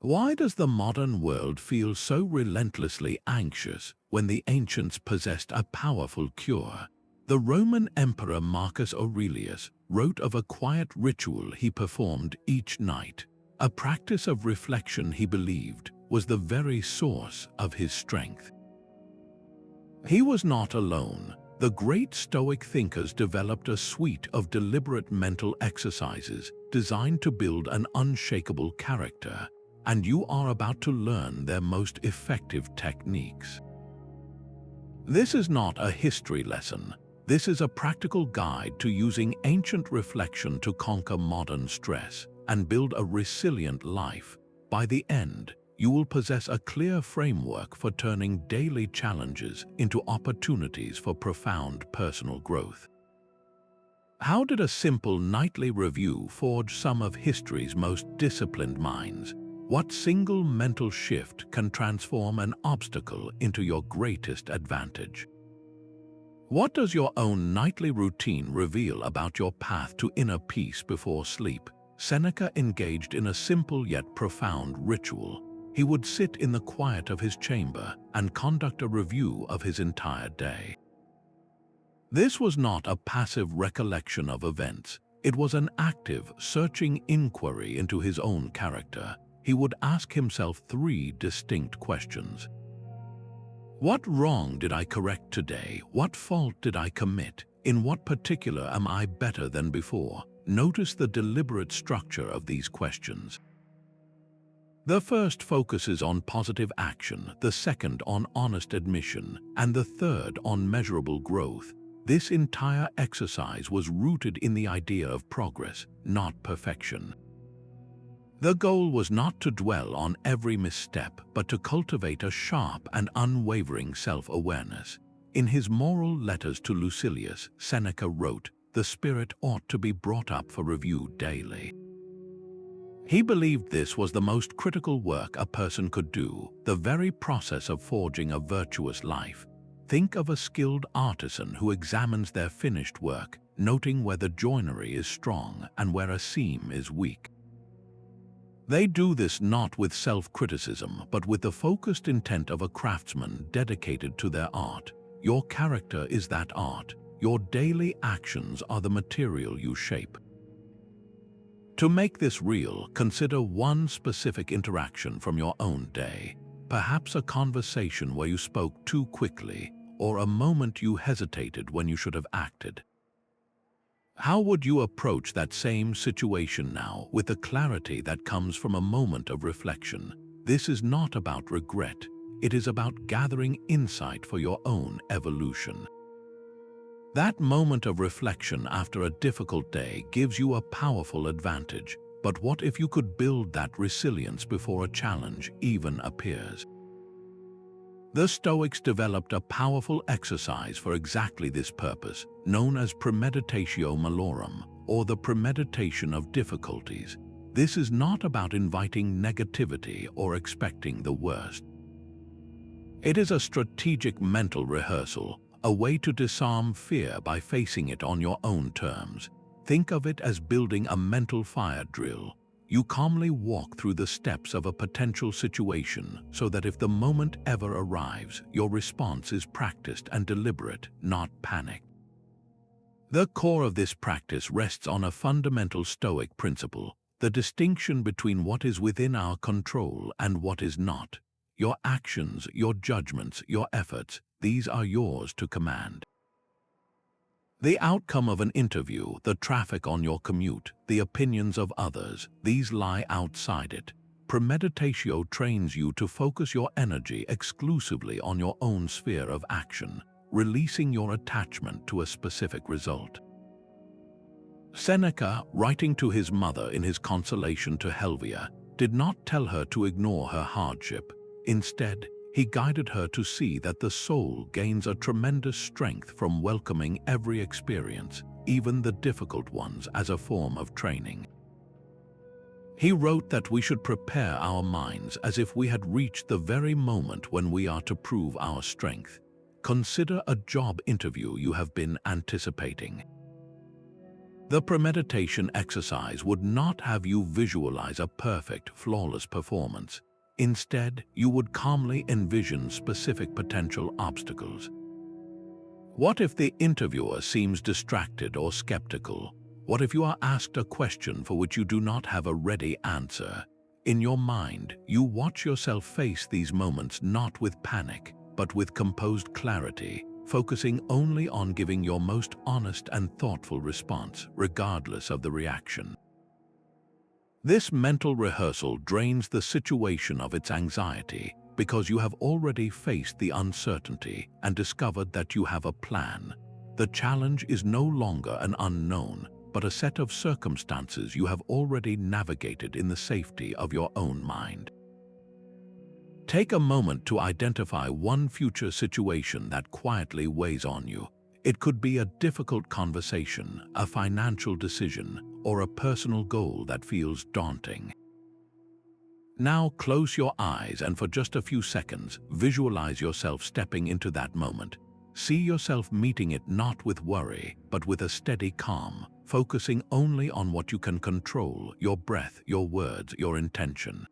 Why does the modern world feel so relentlessly anxious when the ancients possessed a powerful cure? The Roman Emperor Marcus Aurelius wrote of a quiet ritual he performed each night, a practice of reflection he believed was the very source of his strength. He was not alone. The great Stoic thinkers developed a suite of deliberate mental exercises designed to build an unshakable character, and you are about to learn their most effective techniques. This is not a history lesson. This is a practical guide to using ancient reflection to conquer modern stress and build a resilient life. By the end, you will possess a clear framework for turning daily challenges into opportunities for profound personal growth. How did a simple nightly review forge some of history's most disciplined minds? What single mental shift can transform an obstacle into your greatest advantage? What does your own nightly routine reveal about your path to inner peace before sleep? Seneca engaged in a simple yet profound ritual. He would sit in the quiet of his chamber and conduct a review of his entire day. This was not a passive recollection of events. It was an active, searching inquiry into his own character. He would ask himself three distinct questions. What wrong did I correct today? What fault did I commit? In what particular am I better than before? Notice the deliberate structure of these questions. The first focuses on positive action, the second on honest admission, and the third on measurable growth. This entire exercise was rooted in the idea of progress, not perfection. The goal was not to dwell on every misstep, but to cultivate a sharp and unwavering self-awareness. In his moral letters to Lucilius, Seneca wrote, "The spirit ought to be brought up for review daily." He believed this was the most critical work a person could do, the very process of forging a virtuous life. Think of a skilled artisan who examines their finished work, noting where the joinery is strong and where a seam is weak. They do this not with self-criticism, but with the focused intent of a craftsman dedicated to their art. Your character is that art. Your daily actions are the material you shape. To make this real, consider one specific interaction from your own day, perhaps a conversation where you spoke too quickly, or a moment you hesitated when you should have acted. How would you approach that same situation now with the clarity that comes from a moment of reflection? This is not about regret. It is about gathering insight for your own evolution. That moment of reflection after a difficult day gives you a powerful advantage. But what if you could build that resilience before a challenge even appears? The Stoics developed a powerful exercise for exactly this purpose, known as Premeditatio Malorum, or the Premeditation of Difficulties. This is not about inviting negativity or expecting the worst. It is a strategic mental rehearsal, a way to disarm fear by facing it on your own terms. Think of it as building a mental fire drill. You calmly walk through the steps of a potential situation so that if the moment ever arrives, your response is practiced and deliberate, not panicked. The core of this practice rests on a fundamental Stoic principle, the distinction between what is within our control and what is not. Your actions, your judgments, your efforts, these are yours to command. The outcome of an interview, the traffic on your commute, the opinions of others, these lie outside it. Premeditatio trains you to focus your energy exclusively on your own sphere of action, releasing your attachment to a specific result. Seneca, writing to his mother in his consolation to Helvia, did not tell her to ignore her hardship. Instead, he guided her to see that the soul gains a tremendous strength from welcoming every experience, even the difficult ones, as a form of training. He wrote that we should prepare our minds as if we had reached the very moment when we are to prove our strength. Consider a job interview you have been anticipating. The premeditation exercise would not have you visualize a perfect, flawless performance. Instead, you would calmly envision specific potential obstacles. What if the interviewer seems distracted or skeptical? What if you are asked a question for which you do not have a ready answer? In your mind, you watch yourself face these moments not with panic, but with composed clarity, focusing only on giving your most honest and thoughtful response, regardless of the reaction. This mental rehearsal drains the situation of its anxiety because you have already faced the uncertainty and discovered that you have a plan. The challenge is no longer an unknown, but a set of circumstances you have already navigated in the safety of your own mind. Take a moment to identify one future situation that quietly weighs on you. It could be a difficult conversation, a financial decision, or a personal goal that feels daunting. Now close your eyes and for just a few seconds, visualize yourself stepping into that moment. See yourself meeting it not with worry, but with a steady calm, focusing only on what you can control: your breath, your words, your intention.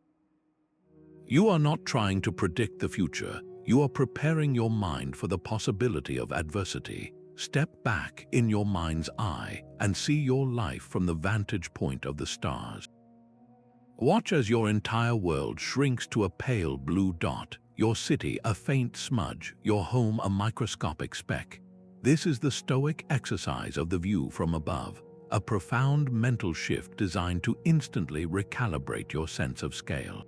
You are not trying to predict the future. You are preparing your mind for the possibility of adversity. Step back in your mind's eye and see your life from the vantage point of the stars. Watch as your entire world shrinks to a pale blue dot, your city a faint smudge, your home a microscopic speck. This is the Stoic exercise of the view from above, a profound mental shift designed to instantly recalibrate your sense of scale.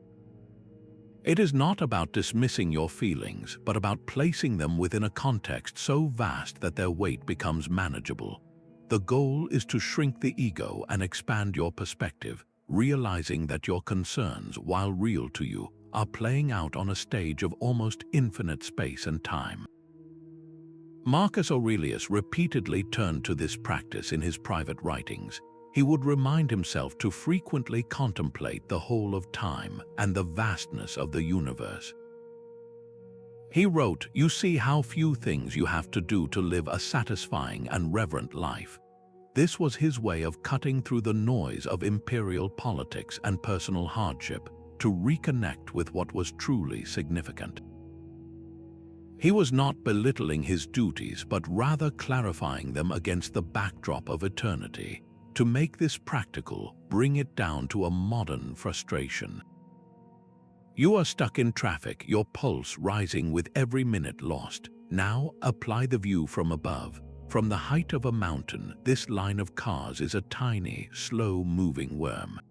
It is not about dismissing your feelings, but about placing them within a context so vast that their weight becomes manageable. The goal is to shrink the ego and expand your perspective, realizing that your concerns, while real to you, are playing out on a stage of almost infinite space and time. Marcus Aurelius repeatedly turned to this practice in his private writings. He would remind himself to frequently contemplate the whole of time and the vastness of the universe. He wrote, "You see how few things you have to do to live a satisfying and reverent life." This was his way of cutting through the noise of imperial politics and personal hardship to reconnect with what was truly significant. He was not belittling his duties, but rather clarifying them against the backdrop of eternity. To make this practical, bring it down to a modern frustration. You are stuck in traffic, your pulse rising with every minute lost. Now apply the view from above. From the height of a mountain, this line of cars is a tiny, slow-moving worm.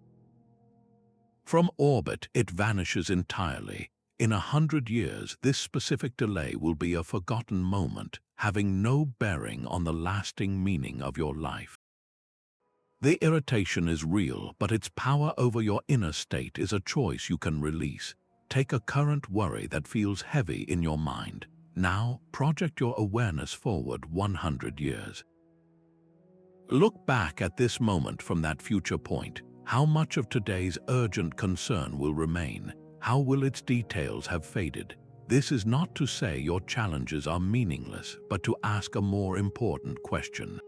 From orbit, it vanishes entirely. In 100 years, this specific delay will be a forgotten moment, having no bearing on the lasting meaning of your life. The irritation is real, but its power over your inner state is a choice you can release. Take a current worry that feels heavy in your mind. Now, project your awareness forward 100 years. Look back at this moment from that future point. How much of today's urgent concern will remain? How will its details have faded? This is not to say your challenges are meaningless, but to ask a more important question.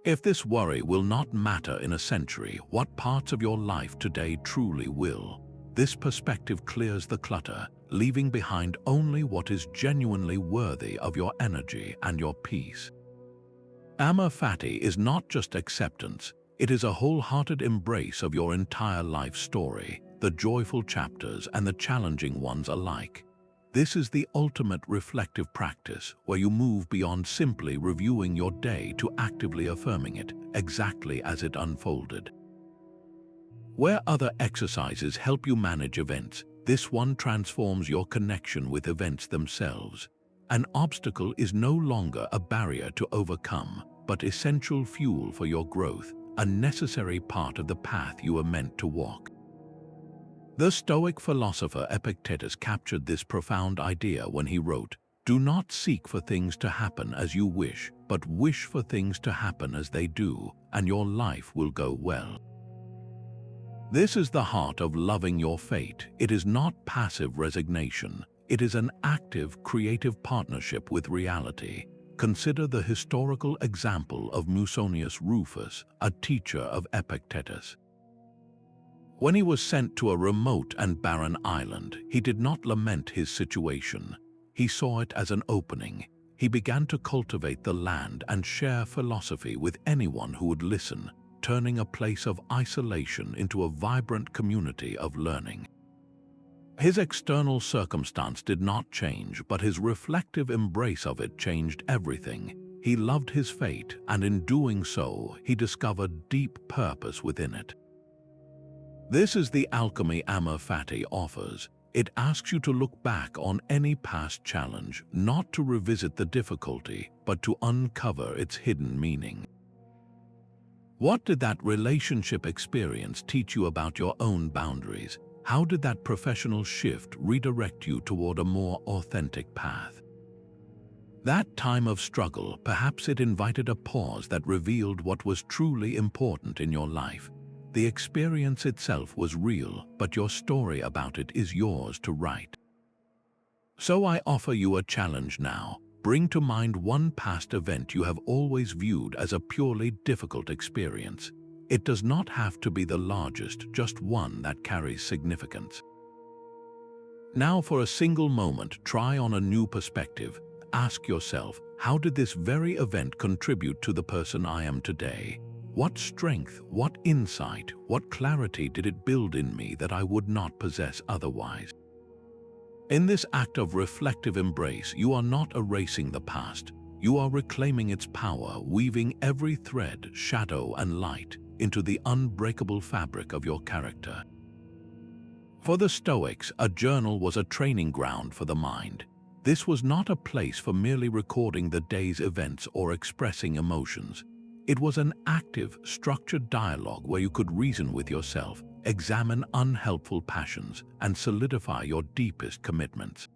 If this worry will not matter in a century, what parts of your life today truly will? This perspective clears the clutter, leaving behind only what is genuinely worthy of your energy and your peace. Amor Fati is not just acceptance, it is a wholehearted embrace of your entire life story, the joyful chapters and the challenging ones alike. This is the ultimate reflective practice, where you move beyond simply reviewing your day to actively affirming it, exactly as it unfolded. Where other exercises help you manage events, this one transforms your connection with events themselves. An obstacle is no longer a barrier to overcome, but essential fuel for your growth, a necessary part of the path you are meant to walk. The Stoic philosopher Epictetus captured this profound idea when he wrote, "Do not seek for things to happen as you wish, but wish for things to happen as they do, and your life will go well." This is the heart of loving your fate. It is not passive resignation. It is an active, creative partnership with reality. consider the historical example of Musonius Rufus, a teacher of Epictetus. When he was sent to a remote and barren island, he did not lament his situation. He saw it as an opening. He began to cultivate the land and share philosophy with anyone who would listen, turning a place of isolation into a vibrant community of learning. His external circumstance did not change, but his reflective embrace of it changed everything. He loved his fate, and in doing so, he discovered deep purpose within it. This is the alchemy Amor Fati offers. It asks you to look back on any past challenge, not to revisit the difficulty, but to uncover its hidden meaning. What did that relationship experience teach you about your own boundaries? How did that professional shift redirect you toward a more authentic path? That time of struggle, perhaps it invited a pause that revealed what was truly important in your life. The experience itself was real, but your story about it is yours to write. So I offer you a challenge now. Bring to mind one past event you have always viewed as a purely difficult experience. It does not have to be the largest, just one that carries significance. Now for a single moment, try on a new perspective. Ask yourself, how did this very event contribute to the person I am today? What strength, what insight, what clarity did it build in me that I would not possess otherwise? In this act of reflective embrace, you are not erasing the past. You are reclaiming its power, weaving every thread, shadow, and light into the unbreakable fabric of your character. For the Stoics, a journal was a training ground for the mind. This was not a place for merely recording the day's events or expressing emotions. It was an active, structured dialogue where you could reason with yourself, examine unhelpful passions, and solidify your deepest commitments.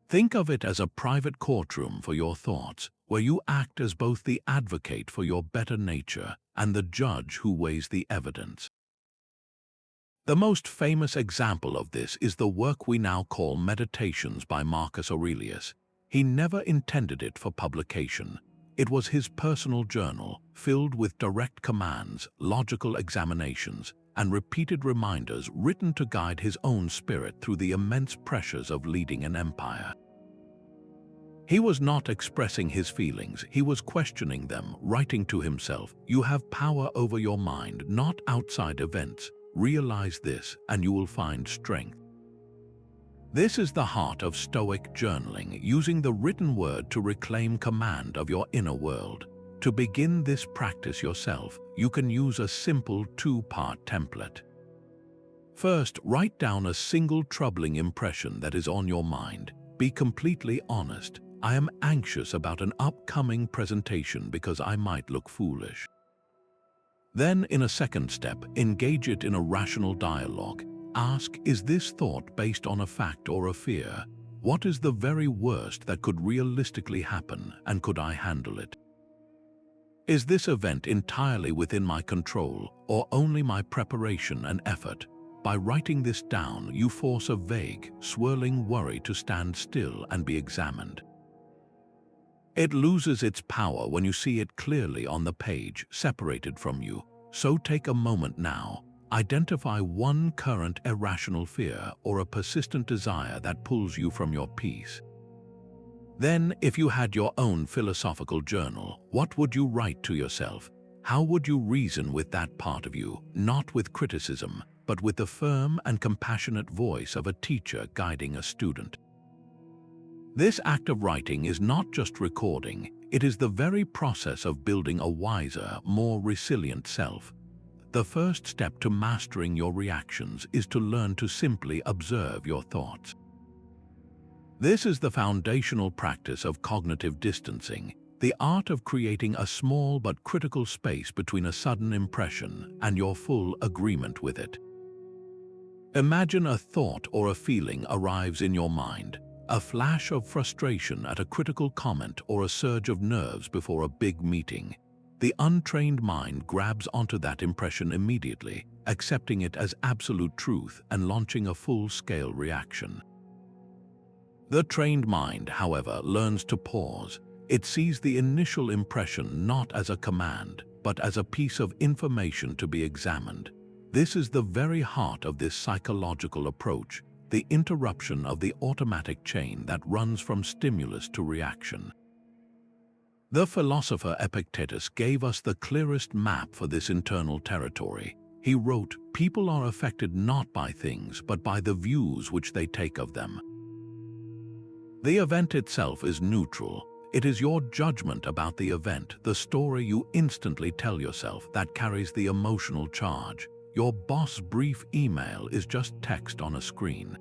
Think of it as a private courtroom for your thoughts, where you act as both the advocate for your better nature and the judge who weighs the evidence. The most famous example of this is the work we now call Meditations by Marcus Aurelius. He never intended it for publication. It was his personal journal, filled with direct commands, logical examinations, and repeated reminders written to guide his own spirit through the immense pressures of leading an empire. He was not expressing his feelings, he was questioning them, writing to himself, "You have power over your mind, not outside events. Realize this, and you will find strength." This is the heart of Stoic journaling, using the written word to reclaim command of your inner world. To begin this practice yourself, you can use a simple two-part template. First, write down a single troubling impression that is on your mind. Be completely honest. I am anxious about an upcoming presentation because I might look foolish. Then, in a second step, engage it in a rational dialogue. Ask, is this thought based on a fact or a fear? What is the very worst that could realistically happen, and could I handle it? Is this event entirely within my control, or only my preparation and effort? By writing this down, you force a vague, swirling worry to stand still and be examined. It loses its power when you see it clearly on the page, separated from you. So take a moment now. Identify one current irrational fear or a persistent desire that pulls you from your peace. Then, if you had your own philosophical journal, what would you write to yourself? How would you reason with that part of you, not with criticism, but with the firm and compassionate voice of a teacher guiding a student? This act of writing is not just recording, it is the very process of building a wiser, more resilient self. The first step to mastering your reactions is to learn to simply observe your thoughts. This is the foundational practice of cognitive distancing, the art of creating a small but critical space between a sudden impression and your full agreement with it. Imagine a thought or a feeling arrives in your mind, a flash of frustration at a critical comment or a surge of nerves before a big meeting. The untrained mind grabs onto that impression immediately, accepting it as absolute truth and launching a full-scale reaction. The trained mind, however, learns to pause. It sees the initial impression not as a command, but as a piece of information to be examined. This is the very heart of this psychological approach, the interruption of the automatic chain that runs from stimulus to reaction. The philosopher Epictetus gave us the clearest map for this internal territory. He wrote, "People are affected not by things, but by the views which they take of them." The event itself is neutral. It is your judgment about the event, the story you instantly tell yourself, that carries the emotional charge. Your boss' brief email is just text on a screen.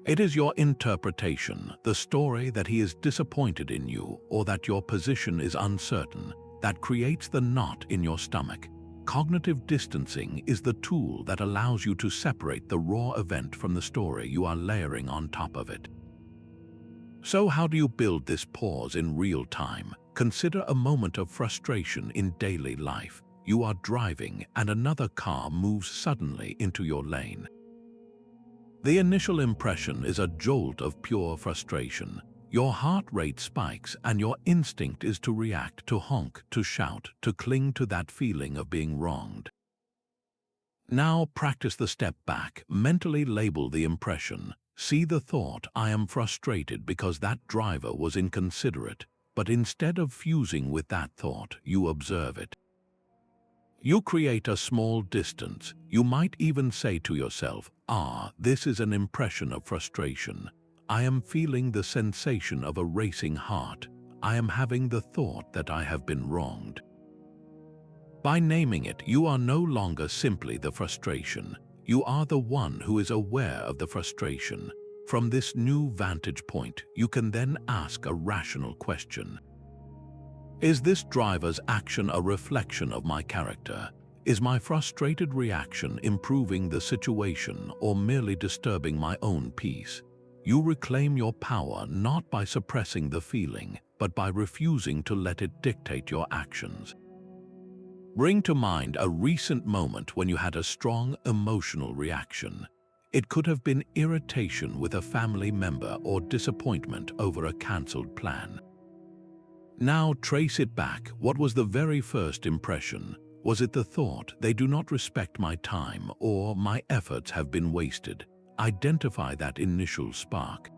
It is your interpretation, the story that he is disappointed in you or that your position is uncertain, that creates the knot in your stomach. Cognitive distancing is the tool that allows you to separate the raw event from the story you are layering on top of it. So how do you build this pause in real time? Consider a moment of frustration in daily life. You are driving and another car moves suddenly into your lane. The initial impression is a jolt of pure frustration. Your heart rate spikes and your instinct is to react, to honk, to shout, to cling to that feeling of being wronged. Now practice the step back. Mentally label the impression. See the thought, "I am frustrated because that driver was inconsiderate," but instead of fusing with that thought, you observe it. You create a small distance. You might even say to yourself, "This is an impression of frustration. I am feeling the sensation of a racing heart. I am having the thought that I have been wronged." By naming it, you are no longer simply the frustration. You are the one who is aware of the frustration. From this new vantage point, you can then ask a rational question. Is this driver's action a reflection of my character? Is my frustrated reaction improving the situation or merely disturbing my own peace? You reclaim your power not by suppressing the feeling, but by refusing to let it dictate your actions. Bring to mind a recent moment when you had a strong emotional reaction. It could have been irritation with a family member or disappointment over a cancelled plan. Now trace it back. What was the very first impression? Was it the thought, "They do not respect my time," or "My efforts have been wasted"? Identify that initial spark.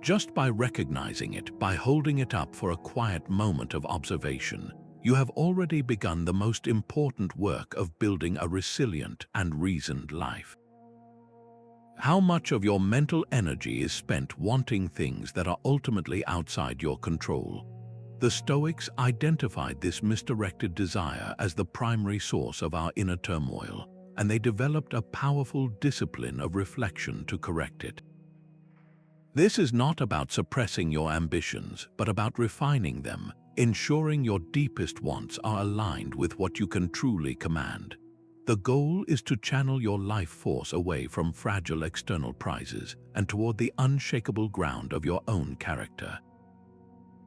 Just by recognizing it, by holding it up for a quiet moment of observation, you have already begun the most important work of building a resilient and reasoned life. How much of your mental energy is spent wanting things that are ultimately outside your control? The Stoics identified this misdirected desire as the primary source of our inner turmoil, and they developed a powerful discipline of reflection to correct it. This is not about suppressing your ambitions, but about refining them, ensuring your deepest wants are aligned with what you can truly command. The goal is to channel your life force away from fragile external prizes and toward the unshakable ground of your own character.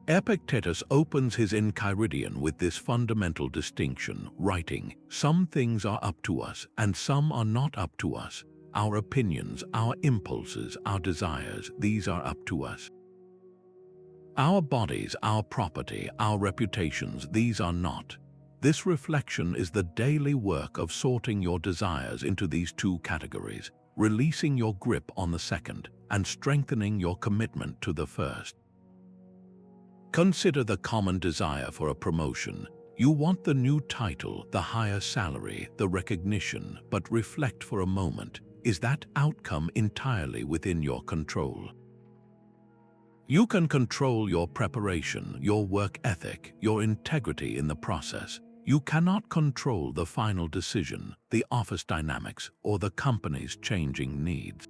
Epictetus opens his Enchiridion with this fundamental distinction, writing, "Some things are up to us, and some are not up to us. Our opinions, our impulses, our desires, these are up to us. Our bodies, our property, our reputations, these are not." This reflection is the daily work of sorting your desires into these two categories, releasing your grip on the second, and strengthening your commitment to the first. Consider the common desire for a promotion. You want the new title, the higher salary, the recognition, but reflect for a moment. Is that outcome entirely within your control? You can control your preparation, your work ethic, your integrity in the process. You cannot control the final decision, the office dynamics, or the company's changing needs.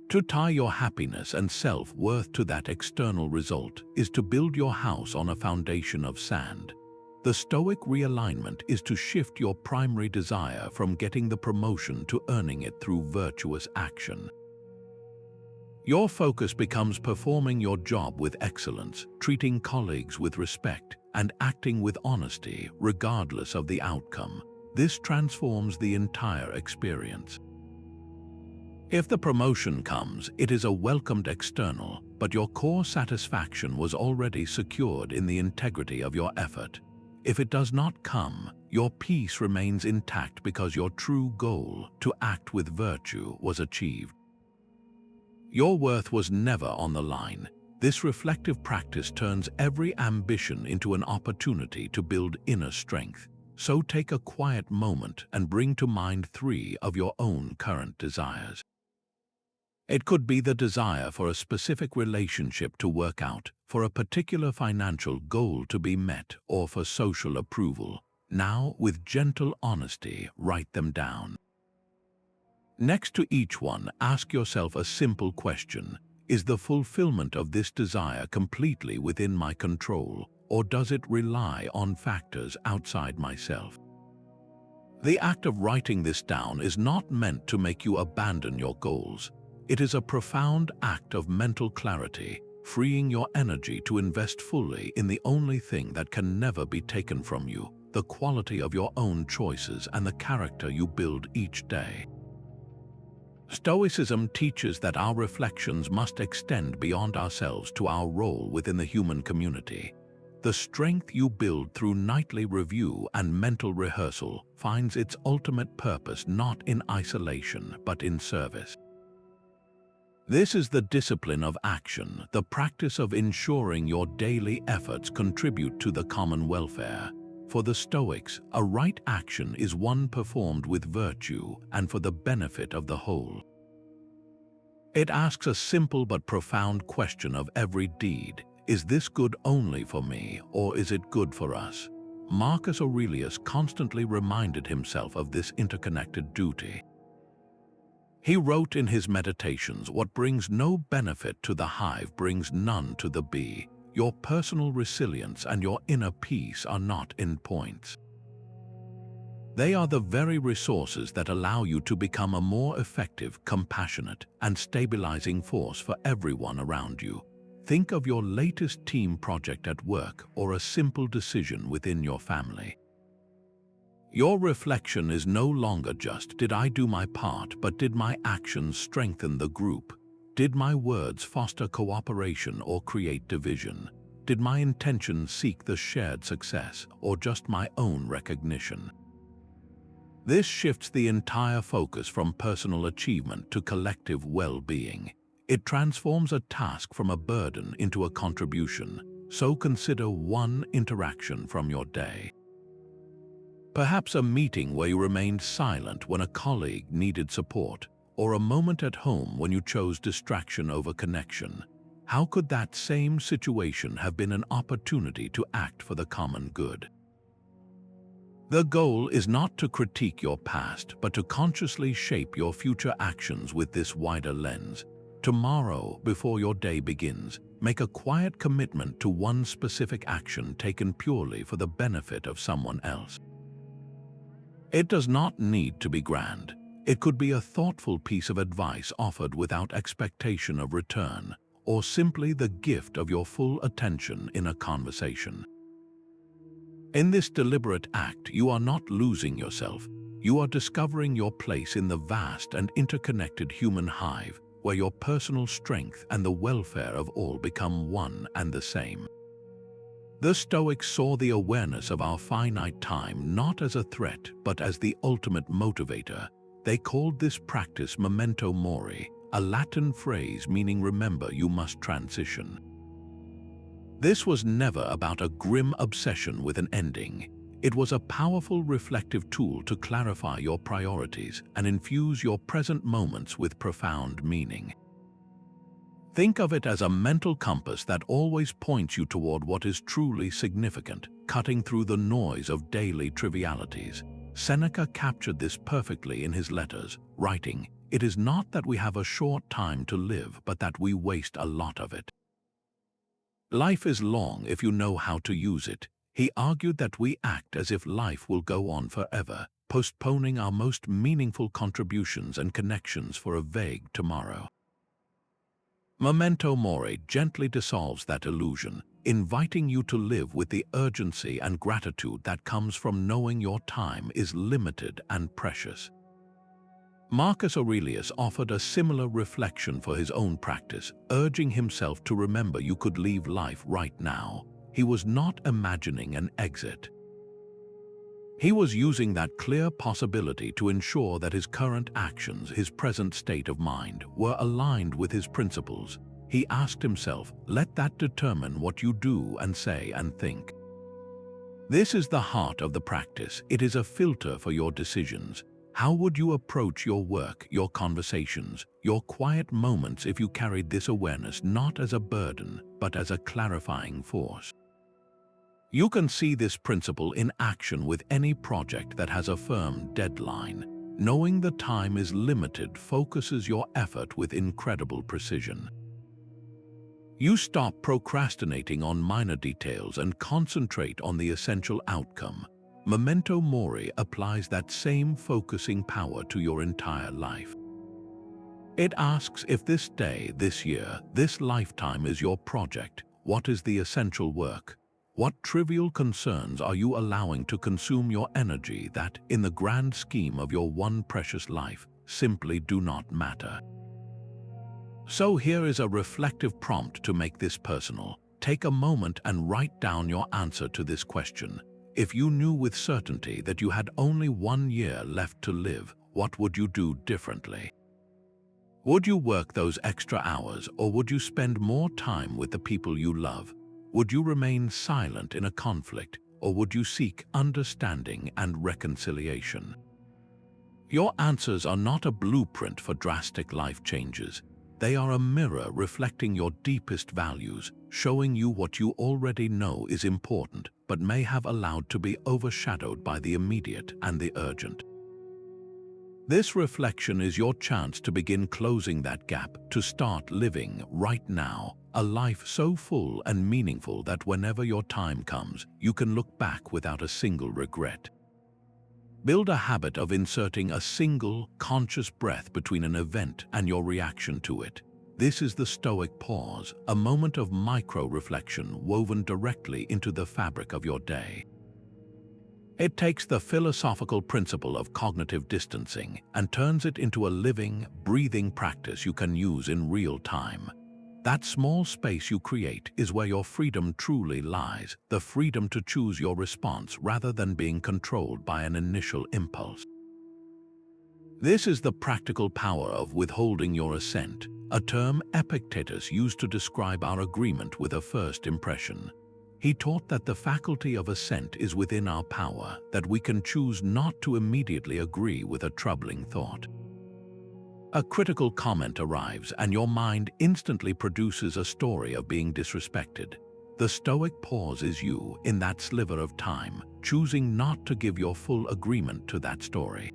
To tie your happiness and self-worth to that external result is to build your house on a foundation of sand. The Stoic realignment is to shift your primary desire from getting the promotion to earning it through virtuous action. Your focus becomes performing your job with excellence, treating colleagues with respect, and acting with honesty regardless of the outcome. This transforms the entire experience. If the promotion comes, it is a welcomed external, but your core satisfaction was already secured in the integrity of your effort. If it does not come, your peace remains intact because your true goal, to act with virtue, was achieved. Your worth was never on the line. This reflective practice turns every ambition into an opportunity to build inner strength. So take a quiet moment and bring to mind 3 of your own current desires. It could be the desire for a specific relationship to work out, for a particular financial goal to be met, or for social approval. Now, with gentle honesty, write them down. Next to each one, ask yourself a simple question. Is the fulfillment of this desire completely within my control, or does it rely on factors outside myself? The act of writing this down is not meant to make you abandon your goals. It is a profound act of mental clarity, freeing your energy to invest fully in the only thing that can never be taken from you, the quality of your own choices and the character you build each day. Stoicism teaches that our reflections must extend beyond ourselves to our role within the human community. The strength you build through nightly review and mental rehearsal finds its ultimate purpose not in isolation but in service. This is the discipline of action, the practice of ensuring your daily efforts contribute to the common welfare. For the Stoics, a right action is one performed with virtue and for the benefit of the whole. It asks a simple but profound question of every deed. Is this good only for me, or is it good for us? Marcus Aurelius constantly reminded himself of this interconnected duty. He wrote in his Meditations, "What brings no benefit to the hive brings none to the bee." Your personal resilience and your inner peace are not endpoints. They are the very resources that allow you to become a more effective, compassionate, and stabilizing force for everyone around you. Think of your latest team project at work or a simple decision within your family. Your reflection is no longer just, did I do my part, but did my actions strengthen the group? Did my words foster cooperation or create division? Did my intentions seek the shared success or just my own recognition? This shifts the entire focus from personal achievement to collective well-being. It transforms a task from a burden into a contribution. So consider one interaction from your day. Perhaps a meeting where you remained silent when a colleague needed support, or a moment at home when you chose distraction over connection. How could that same situation have been an opportunity to act for the common good? The goal is not to critique your past, but to consciously shape your future actions with this wider lens. Tomorrow, before your day begins, make a quiet commitment to one specific action taken purely for the benefit of someone else. It does not need to be grand. It could be a thoughtful piece of advice offered without expectation of return, or simply the gift of your full attention in a conversation. In this deliberate act, you are not losing yourself. You are discovering your place in the vast and interconnected human hive, where your personal strength and the welfare of all become one and the same. The Stoics saw the awareness of our finite time not as a threat, but as the ultimate motivator. They called this practice Memento Mori, a Latin phrase meaning remember you must transition. This was never about a grim obsession with an ending. It was a powerful reflective tool to clarify your priorities and infuse your present moments with profound meaning. Think of it as a mental compass that always points you toward what is truly significant, cutting through the noise of daily trivialities. Seneca captured this perfectly in his letters, writing, "It is not that we have a short time to live, but that we waste a lot of it." Life is long if you know how to use it. He argued that we act as if life will go on forever, postponing our most meaningful contributions and connections for a vague tomorrow. Memento Mori gently dissolves that illusion, inviting you to live with the urgency and gratitude that comes from knowing your time is limited and precious. Marcus Aurelius offered a similar reflection for his own practice, urging himself to remember you could leave life right now. He was not imagining an exit. He was using that clear possibility to ensure that his current actions, his present state of mind, were aligned with his principles. He asked himself, let that determine what you do and say and think. This is the heart of the practice. It is a filter for your decisions. How would you approach your work, your conversations, your quiet moments if you carried this awareness not as a burden, but as a clarifying force? You can see this principle in action with any project that has a firm deadline. Knowing the time is limited focuses your effort with incredible precision. You stop procrastinating on minor details and concentrate on the essential outcome. Memento Mori applies that same focusing power to your entire life. It asks, if this day, this year, this lifetime is your project, what is the essential work? What trivial concerns are you allowing to consume your energy that, in the grand scheme of your one precious life, simply do not matter? So here is a reflective prompt to make this personal. Take a moment and write down your answer to this question. If you knew with certainty that you had only 1 year left to live, what would you do differently? Would you work those extra hours, or would you spend more time with the people you love? Would you remain silent in a conflict, or would you seek understanding and reconciliation? Your answers are not a blueprint for drastic life changes. They are a mirror reflecting your deepest values, showing you what you already know is important, but may have allowed to be overshadowed by the immediate and the urgent. This reflection is your chance to begin closing that gap, to start living right now, a life so full and meaningful that whenever your time comes, you can look back without a single regret. Build a habit of inserting a single, conscious breath between an event and your reaction to it. This is the Stoic pause, a moment of micro-reflection woven directly into the fabric of your day. It takes the philosophical principle of cognitive distancing and turns it into a living, breathing practice you can use in real time. That small space you create is where your freedom truly lies, the freedom to choose your response rather than being controlled by an initial impulse. This is the practical power of withholding your assent, a term Epictetus used to describe our agreement with a first impression. He taught that the faculty of assent is within our power, that we can choose not to immediately agree with a troubling thought. A critical comment arrives and your mind instantly produces a story of being disrespected. The Stoic pause is you, in that sliver of time, choosing not to give your full agreement to that story.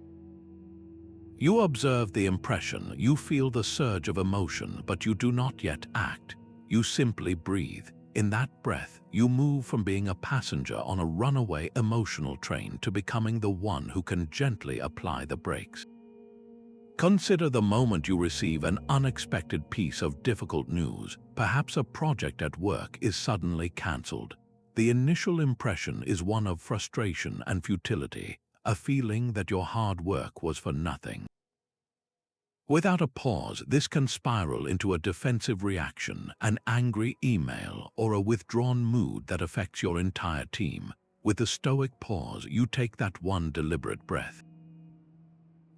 You observe the impression, you feel the surge of emotion, but you do not yet act. You simply breathe. In that breath, you move from being a passenger on a runaway emotional train to becoming the one who can gently apply the brakes. Consider the moment you receive an unexpected piece of difficult news. Perhaps a project at work is suddenly cancelled. The initial impression is one of frustration and futility, a feeling that your hard work was for nothing. Without a pause, this can spiral into a defensive reaction, an angry email, or a withdrawn mood that affects your entire team. With the Stoic pause, you take that one deliberate breath.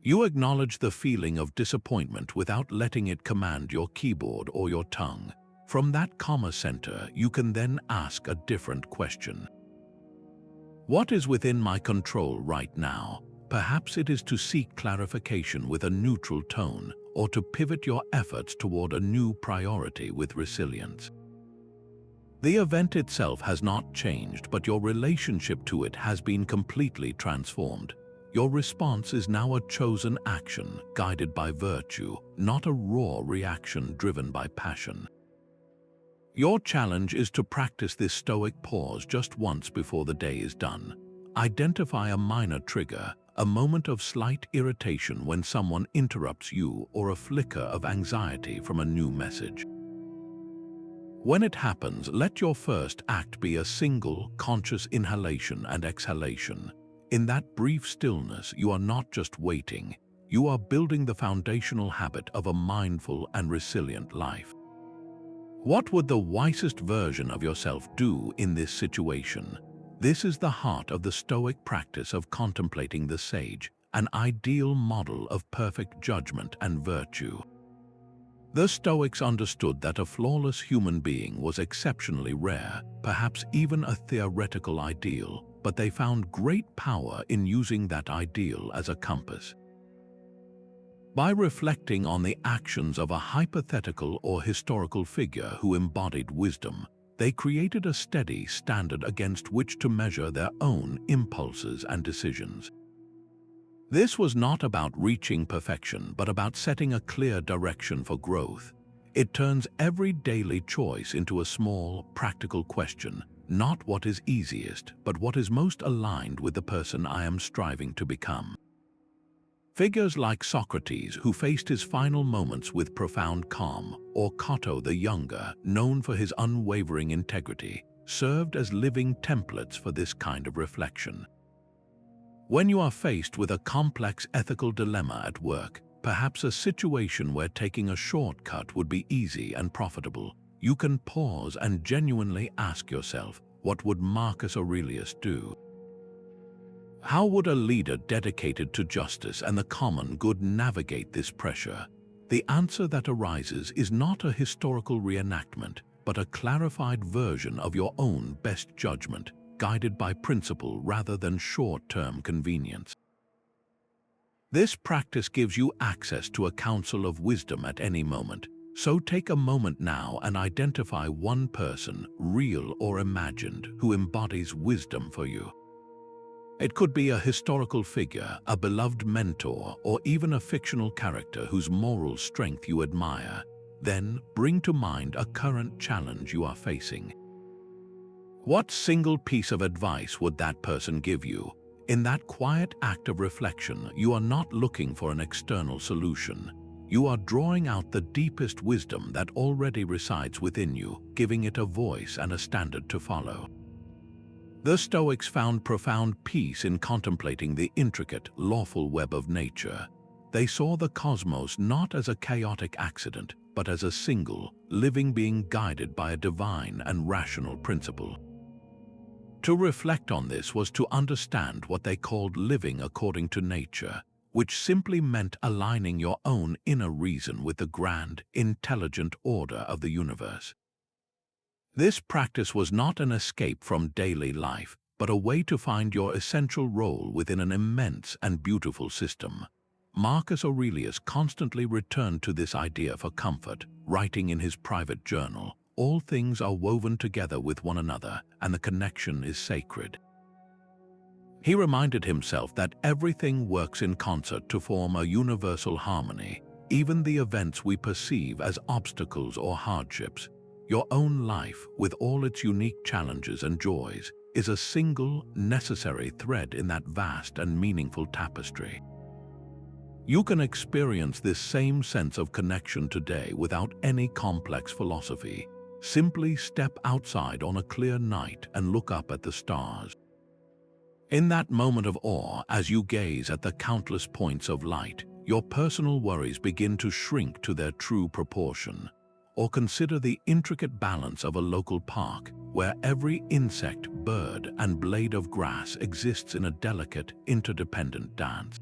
You acknowledge the feeling of disappointment without letting it command your keyboard or your tongue. From that comma center, you can then ask a different question. What is within my control right now? Perhaps it is to seek clarification with a neutral tone, or to pivot your efforts toward a new priority with resilience. The event itself has not changed, but your relationship to it has been completely transformed. Your response is now a chosen action, guided by virtue, not a raw reaction driven by passion. Your challenge is to practice this Stoic pause just once before the day is done. Identify a minor trigger, a moment of slight irritation when someone interrupts you, or a flicker of anxiety from a new message. When it happens, let your first act be a single, conscious inhalation and exhalation. In that brief stillness, you are not just waiting, you are building the foundational habit of a mindful and resilient life. What would the wisest version of yourself do in this situation? This is the heart of the Stoic practice of contemplating the sage, an ideal model of perfect judgment and virtue. The Stoics understood that a flawless human being was exceptionally rare, perhaps even a theoretical ideal, but they found great power in using that ideal as a compass. By reflecting on the actions of a hypothetical or historical figure who embodied wisdom, they created a steady standard against which to measure their own impulses and decisions. This was not about reaching perfection, but about setting a clear direction for growth. It turns every daily choice into a small, practical question, not what is easiest, but what is most aligned with the person I am striving to become. Figures like Socrates, who faced his final moments with profound calm, or Cato the Younger, known for his unwavering integrity, served as living templates for this kind of reflection. When you are faced with a complex ethical dilemma at work, perhaps a situation where taking a shortcut would be easy and profitable, you can pause and genuinely ask yourself, what would Marcus Aurelius do? How would a leader dedicated to justice and the common good navigate this pressure? The answer that arises is not a historical reenactment, but a clarified version of your own best judgment, guided by principle rather than short-term convenience. This practice gives you access to a counsel of wisdom at any moment, so take a moment now and identify one person, real or imagined, who embodies wisdom for you. It could be a historical figure, a beloved mentor, or even a fictional character whose moral strength you admire. Then bring to mind a current challenge you are facing. What single piece of advice would that person give you? In that quiet act of reflection, you are not looking for an external solution. You are drawing out the deepest wisdom that already resides within you, giving it a voice and a standard to follow. The Stoics found profound peace in contemplating the intricate, lawful web of nature. They saw the cosmos not as a chaotic accident, but as a single, living being guided by a divine and rational principle. To reflect on this was to understand what they called living according to nature, which simply meant aligning your own inner reason with the grand, intelligent order of the universe. This practice was not an escape from daily life, but a way to find your essential role within an immense and beautiful system. Marcus Aurelius constantly returned to this idea for comfort, writing in his private journal, "All things are woven together with one another, and the connection is sacred." He reminded himself that everything works in concert to form a universal harmony, even the events we perceive as obstacles or hardships. Your own life, with all its unique challenges and joys, is a single, necessary thread in that vast and meaningful tapestry. You can experience this same sense of connection today without any complex philosophy. Simply step outside on a clear night and look up at the stars. In that moment of awe, as you gaze at the countless points of light, your personal worries begin to shrink to their true proportion. Or consider the intricate balance of a local park, where every insect, bird, and blade of grass exists in a delicate, interdependent dance.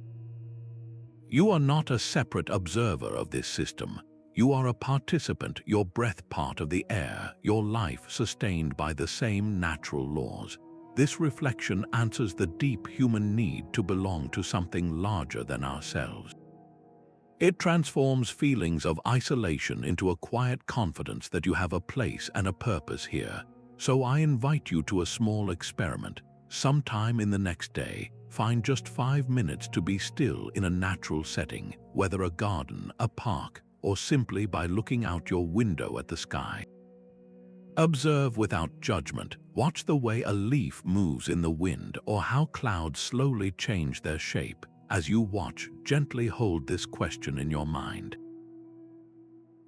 You are not a separate observer of this system. You are a participant, your breath part of the air, your life sustained by the same natural laws. This reflection answers the deep human need to belong to something larger than ourselves. It transforms feelings of isolation into a quiet confidence that you have a place and a purpose here. So I invite you to a small experiment. Sometime in the next day, find just 5 minutes to be still in a natural setting, whether a garden, a park, or simply by looking out your window at the sky. Observe without judgment. Watch the way a leaf moves in the wind or how clouds slowly change their shape. As you watch, gently hold this question in your mind.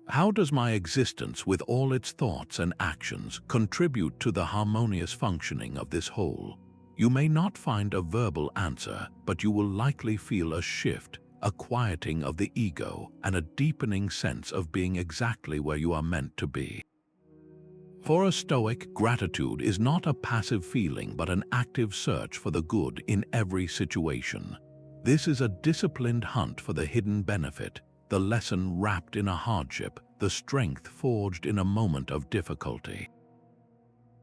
How does my existence, with all its thoughts and actions, contribute to the harmonious functioning of this whole? You may not find a verbal answer, but you will likely feel a shift, a quieting of the ego, and a deepening sense of being exactly where you are meant to be. For a Stoic, gratitude is not a passive feeling but an active search for the good in every situation. This is a disciplined hunt for the hidden benefit, the lesson wrapped in a hardship, the strength forged in a moment of difficulty.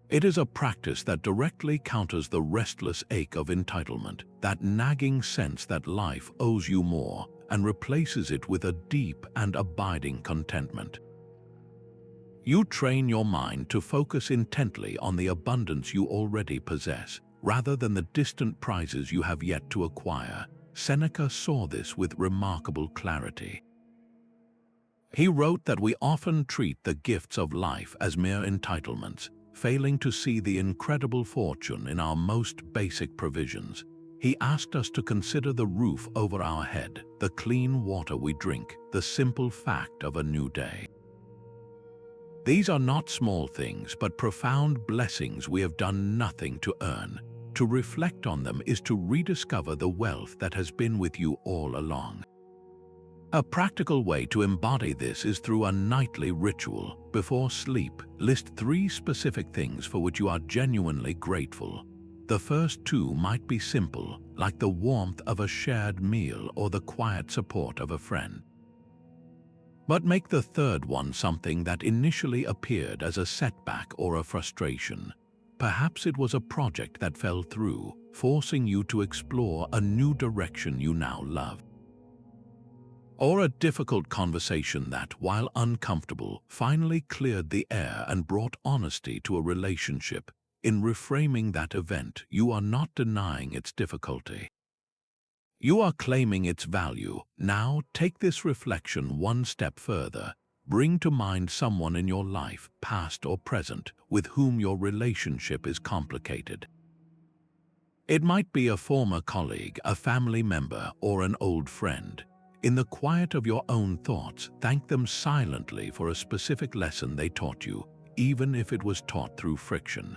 It is a practice that directly counters the restless ache of entitlement, that nagging sense that life owes you more, and replaces it with a deep and abiding contentment. You train your mind to focus intently on the abundance you already possess, rather than the distant prizes you have yet to acquire. Seneca saw this with remarkable clarity. He wrote that we often treat the gifts of life as mere entitlements, failing to see the incredible fortune in our most basic provisions. He asked us to consider the roof over our head, the clean water we drink, the simple fact of a new day. These are not small things, but profound blessings we have done nothing to earn. To reflect on them is to rediscover the wealth that has been with you all along. A practical way to embody this is through a nightly ritual. Before sleep, list 3 specific things for which you are genuinely grateful. The first 2 might be simple, like the warmth of a shared meal or the quiet support of a friend. But make the third one something that initially appeared as a setback or a frustration. Perhaps it was a project that fell through, forcing you to explore a new direction you now love. Or a difficult conversation that, while uncomfortable, finally cleared the air and brought honesty to a relationship. In reframing that event, you are not denying its difficulty. You are claiming its value. Now, take this reflection one step further. Bring to mind someone in your life, past or present, with whom your relationship is complicated. It might be a former colleague, a family member, or an old friend. In the quiet of your own thoughts, thank them silently for a specific lesson they taught you, even if it was taught through friction.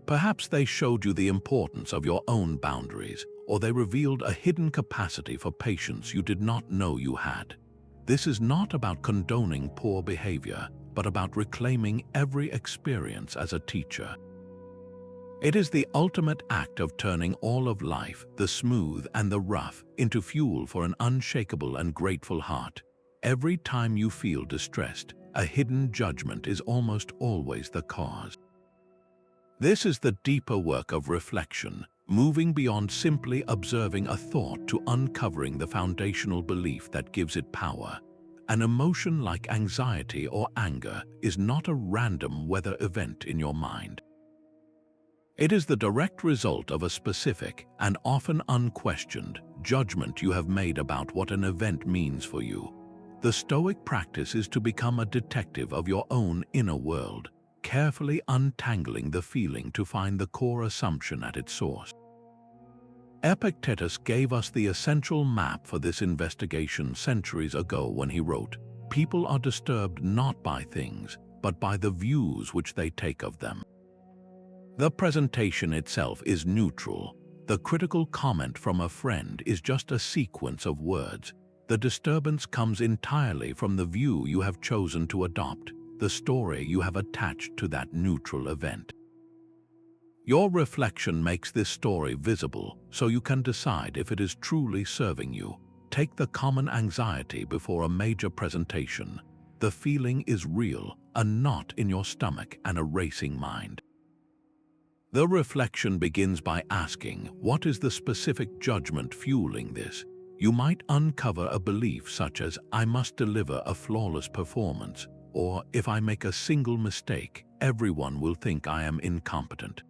Perhaps they showed you the importance of your own boundaries, or they revealed a hidden capacity for patience you did not know you had. This is not about condoning poor behavior, but about reclaiming every experience as a teacher. It is the ultimate act of turning all of life, the smooth and the rough, into fuel for an unshakable and grateful heart. Every time you feel distressed, a hidden judgment is almost always the cause. This is the deeper work of reflection, moving beyond simply observing a thought to uncovering the foundational belief that gives it power. An emotion like anxiety or anger is not a random weather event in your mind. It is the direct result of a specific, and often unquestioned, judgment you have made about what an event means for you. The Stoic practice is to become a detective of your own inner world, carefully untangling the feeling to find the core assumption at its source. Epictetus gave us the essential map for this investigation centuries ago when he wrote, "People are disturbed not by things, but by the views which they take of them." The presentation itself is neutral. The critical comment from a friend is just a sequence of words. The disturbance comes entirely from the view you have chosen to adopt, the story you have attached to that neutral event. Your reflection makes this story visible, so you can decide if it is truly serving you. Take the common anxiety before a major presentation. The feeling is real, a knot in your stomach and a racing mind. The reflection begins by asking, what is the specific judgment fueling this? You might uncover a belief such as, I must deliver a flawless performance, or if I make a single mistake, everyone will think I am incompetent.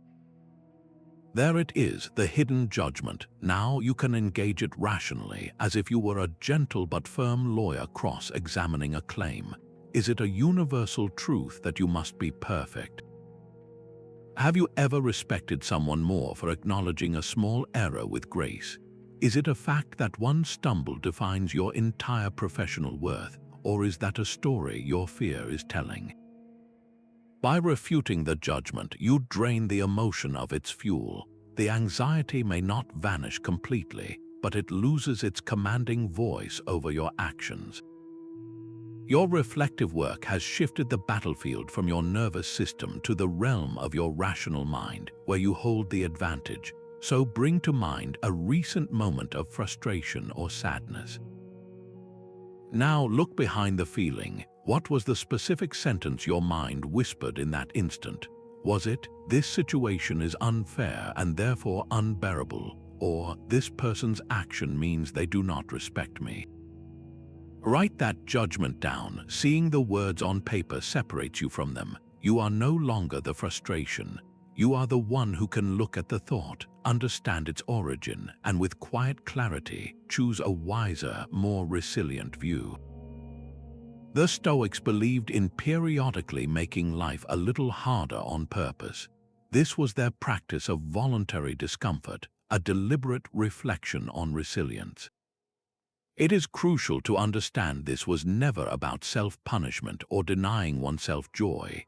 There it is, the hidden judgment. Now you can engage it rationally, as if you were a gentle but firm lawyer cross-examining a claim. Is it a universal truth that you must be perfect? Have you ever respected someone more for acknowledging a small error with grace? Is it a fact that one stumble defines your entire professional worth, or is that a story your fear is telling? By refuting the judgment, you drain the emotion of its fuel. The anxiety may not vanish completely, but it loses its commanding voice over your actions. Your reflective work has shifted the battlefield from your nervous system to the realm of your rational mind, where you hold the advantage. So bring to mind a recent moment of frustration or sadness. Now look behind the feeling. What was the specific sentence your mind whispered in that instant? Was it, "This situation is unfair and therefore unbearable," or "This person's action means they do not respect me"? Write that judgment down. Seeing the words on paper separates you from them. You are no longer the frustration. You are the one who can look at the thought, understand its origin, and with quiet clarity, choose a wiser, more resilient view. The Stoics believed in periodically making life a little harder on purpose. This was their practice of voluntary discomfort, a deliberate reflection on resilience. It is crucial to understand this was never about self-punishment or denying oneself joy.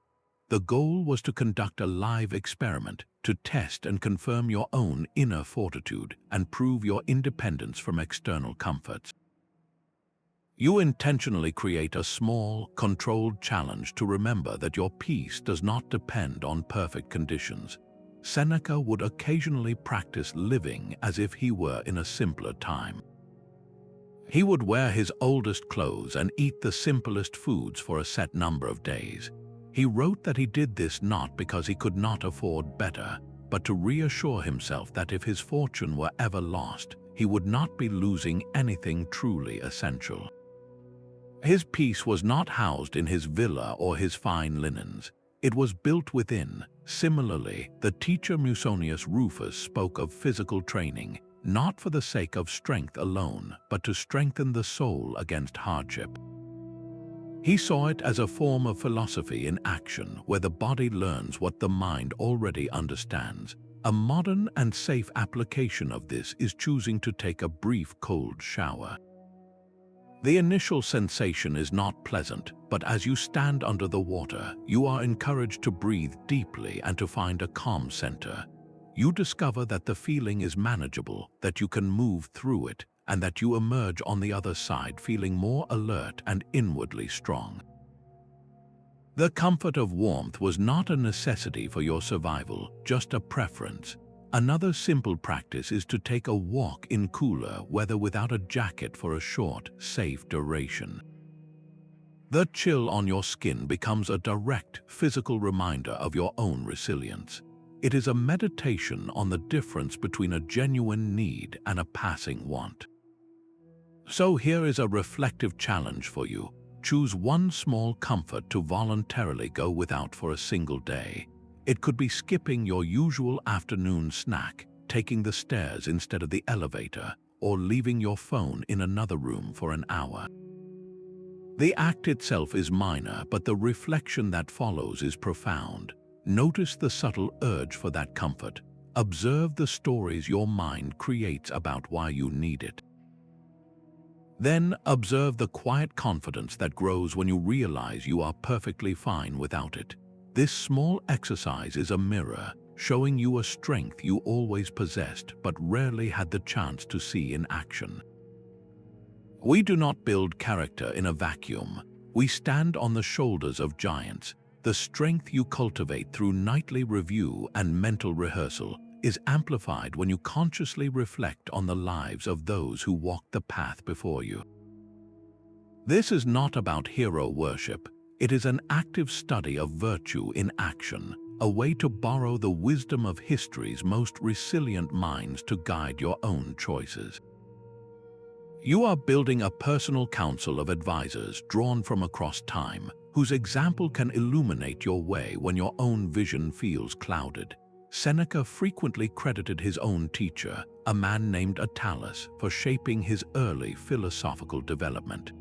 The goal was to conduct a live experiment, to test and confirm your own inner fortitude and prove your independence from external comforts. You intentionally create a small, controlled challenge to remember that your peace does not depend on perfect conditions. Seneca would occasionally practice living as if he were in a simpler time. He would wear his oldest clothes and eat the simplest foods for a set number of days. He wrote that he did this not because he could not afford better, but to reassure himself that if his fortune were ever lost, he would not be losing anything truly essential. His peace was not housed in his villa or his fine linens. It was built within. Similarly, the teacher Musonius Rufus spoke of physical training, not for the sake of strength alone, but to strengthen the soul against hardship. He saw it as a form of philosophy in action, where the body learns what the mind already understands. A modern and safe application of this is choosing to take a brief cold shower. The initial sensation is not pleasant, but as you stand under the water, you are encouraged to breathe deeply and to find a calm center. You discover that the feeling is manageable, that you can move through it, and that you emerge on the other side feeling more alert and inwardly strong. The comfort of warmth was not a necessity for your survival, just a preference. Another simple practice is to take a walk in cooler weather without a jacket for a short, safe duration. The chill on your skin becomes a direct, physical reminder of your own resilience. It is a meditation on the difference between a genuine need and a passing want. So here is a reflective challenge for you. Choose one small comfort to voluntarily go without for a single day. It could be skipping your usual afternoon snack, taking the stairs instead of the elevator, or leaving your phone in another room for an hour. The act itself is minor, but the reflection that follows is profound. Notice the subtle urge for that comfort. Observe the stories your mind creates about why you need it. Then observe the quiet confidence that grows when you realize you are perfectly fine without it. This small exercise is a mirror, showing you a strength you always possessed but rarely had the chance to see in action. We do not build character in a vacuum. We stand on the shoulders of giants. The strength you cultivate through nightly review and mental rehearsal is amplified when you consciously reflect on the lives of those who walked the path before you. This is not about hero worship. It is an active study of virtue in action, a way to borrow the wisdom of history's most resilient minds to guide your own choices. You are building a personal council of advisors drawn from across time, whose example can illuminate your way when your own vision feels clouded. Seneca frequently credited his own teacher, a man named Attalus, for shaping his early philosophical development.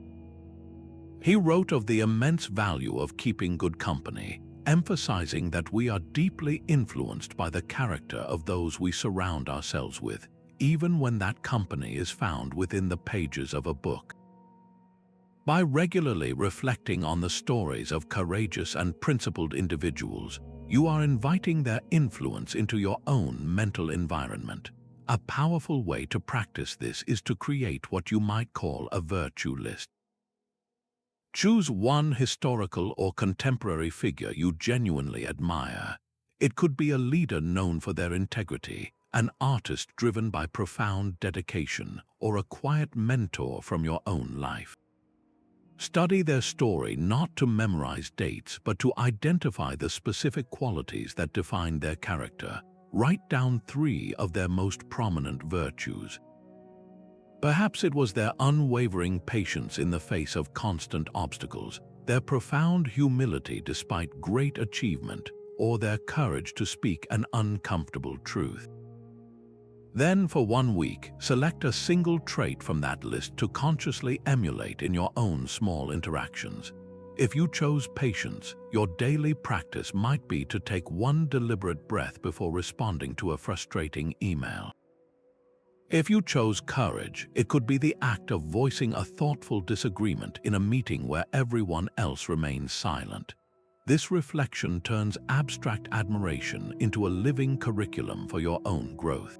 He wrote of the immense value of keeping good company, emphasizing that we are deeply influenced by the character of those we surround ourselves with, even when that company is found within the pages of a book. By regularly reflecting on the stories of courageous and principled individuals, you are inviting their influence into your own mental environment. A powerful way to practice this is to create what you might call a virtue list. Choose one historical or contemporary figure you genuinely admire. It could be a leader known for their integrity, an artist driven by profound dedication, or a quiet mentor from your own life. Study their story not to memorize dates, but to identify the specific qualities that define their character. Write down 3 of their most prominent virtues. Perhaps it was their unwavering patience in the face of constant obstacles, their profound humility despite great achievement, or their courage to speak an uncomfortable truth. Then, for 1 week, select a single trait from that list to consciously emulate in your own small interactions. If you chose patience, your daily practice might be to take 1 deliberate breath before responding to a frustrating email. If you chose courage, it could be the act of voicing a thoughtful disagreement in a meeting where everyone else remains silent. This reflection turns abstract admiration into a living curriculum for your own growth.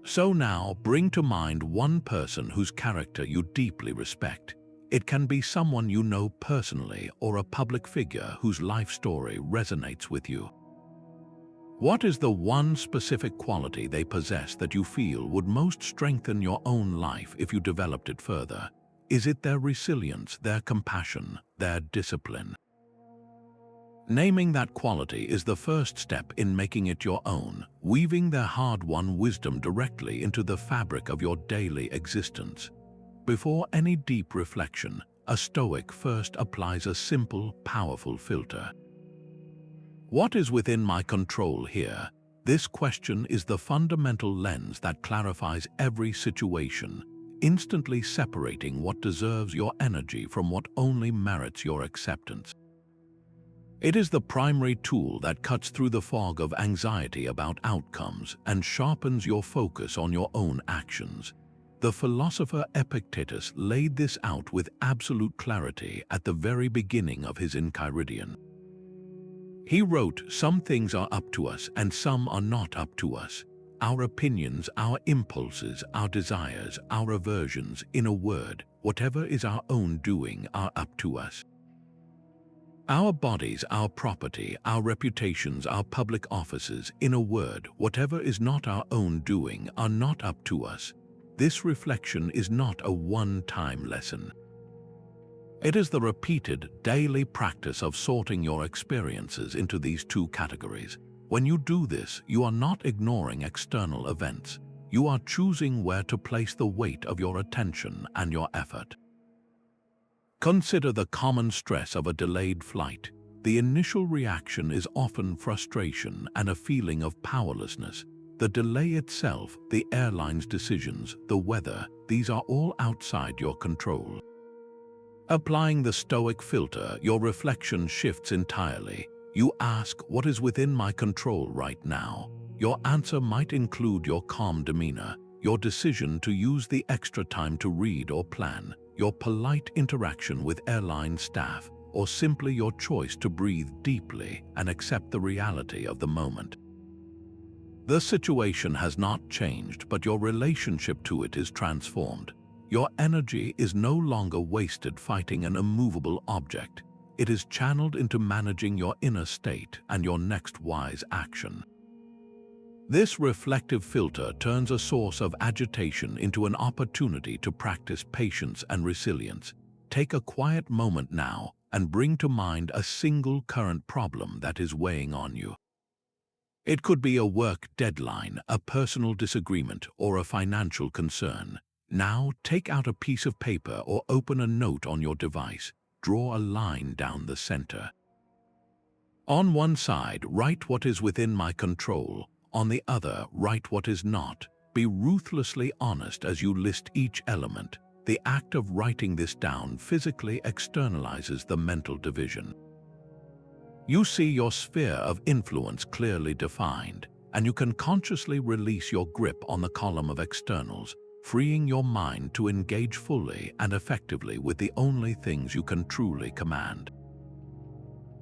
So now, bring to mind 1 person whose character you deeply respect. It can be someone you know personally or a public figure whose life story resonates with you. What is the 1 specific quality they possess that you feel would most strengthen your own life if you developed it further? Is it their resilience, their compassion, their discipline? Naming that quality is the first step in making it your own, weaving their hard-won wisdom directly into the fabric of your daily existence. Before any deep reflection, a Stoic first applies a simple, powerful filter. What is within my control here? This question is the fundamental lens that clarifies every situation, instantly separating what deserves your energy from what only merits your acceptance. It is the primary tool that cuts through the fog of anxiety about outcomes and sharpens your focus on your own actions. The philosopher Epictetus laid this out with absolute clarity at the very beginning of his Enchiridion. He wrote, "Some things are up to us and some are not up to us. Our opinions, our impulses, our desires, our aversions, in a word, whatever is our own doing are up to us. Our bodies, our property, our reputations, our public offices, in a word, whatever is not our own doing are not up to us." This reflection is not a one-time lesson. It is the repeated, daily practice of sorting your experiences into these 2 categories. When you do this, you are not ignoring external events. You are choosing where to place the weight of your attention and your effort. Consider the common stress of a delayed flight. The initial reaction is often frustration and a feeling of powerlessness. The delay itself, the airline's decisions, the weather, these are all outside your control. Applying the Stoic filter, your reflection shifts entirely. You ask, what is within my control right now? Your answer might include your calm demeanor, your decision to use the extra time to read or plan, your polite interaction with airline staff, or simply your choice to breathe deeply and accept the reality of the moment. The situation has not changed, but your relationship to it is transformed. Your energy is no longer wasted fighting an immovable object. It is channeled into managing your inner state and your next wise action. This reflective filter turns a source of agitation into an opportunity to practice patience and resilience. Take a quiet moment now and bring to mind a single current problem that is weighing on you. It could be a work deadline, a personal disagreement, or a financial concern. Now, take out a piece of paper or open a note on your device. Draw a line down the center. On one side, write what is within my control. On the other, write what is not. Be ruthlessly honest as you list each element. The act of writing this down physically externalizes the mental division. You see your sphere of influence clearly defined, and you can consciously release your grip on the column of externals, freeing your mind to engage fully and effectively with the only things you can truly command.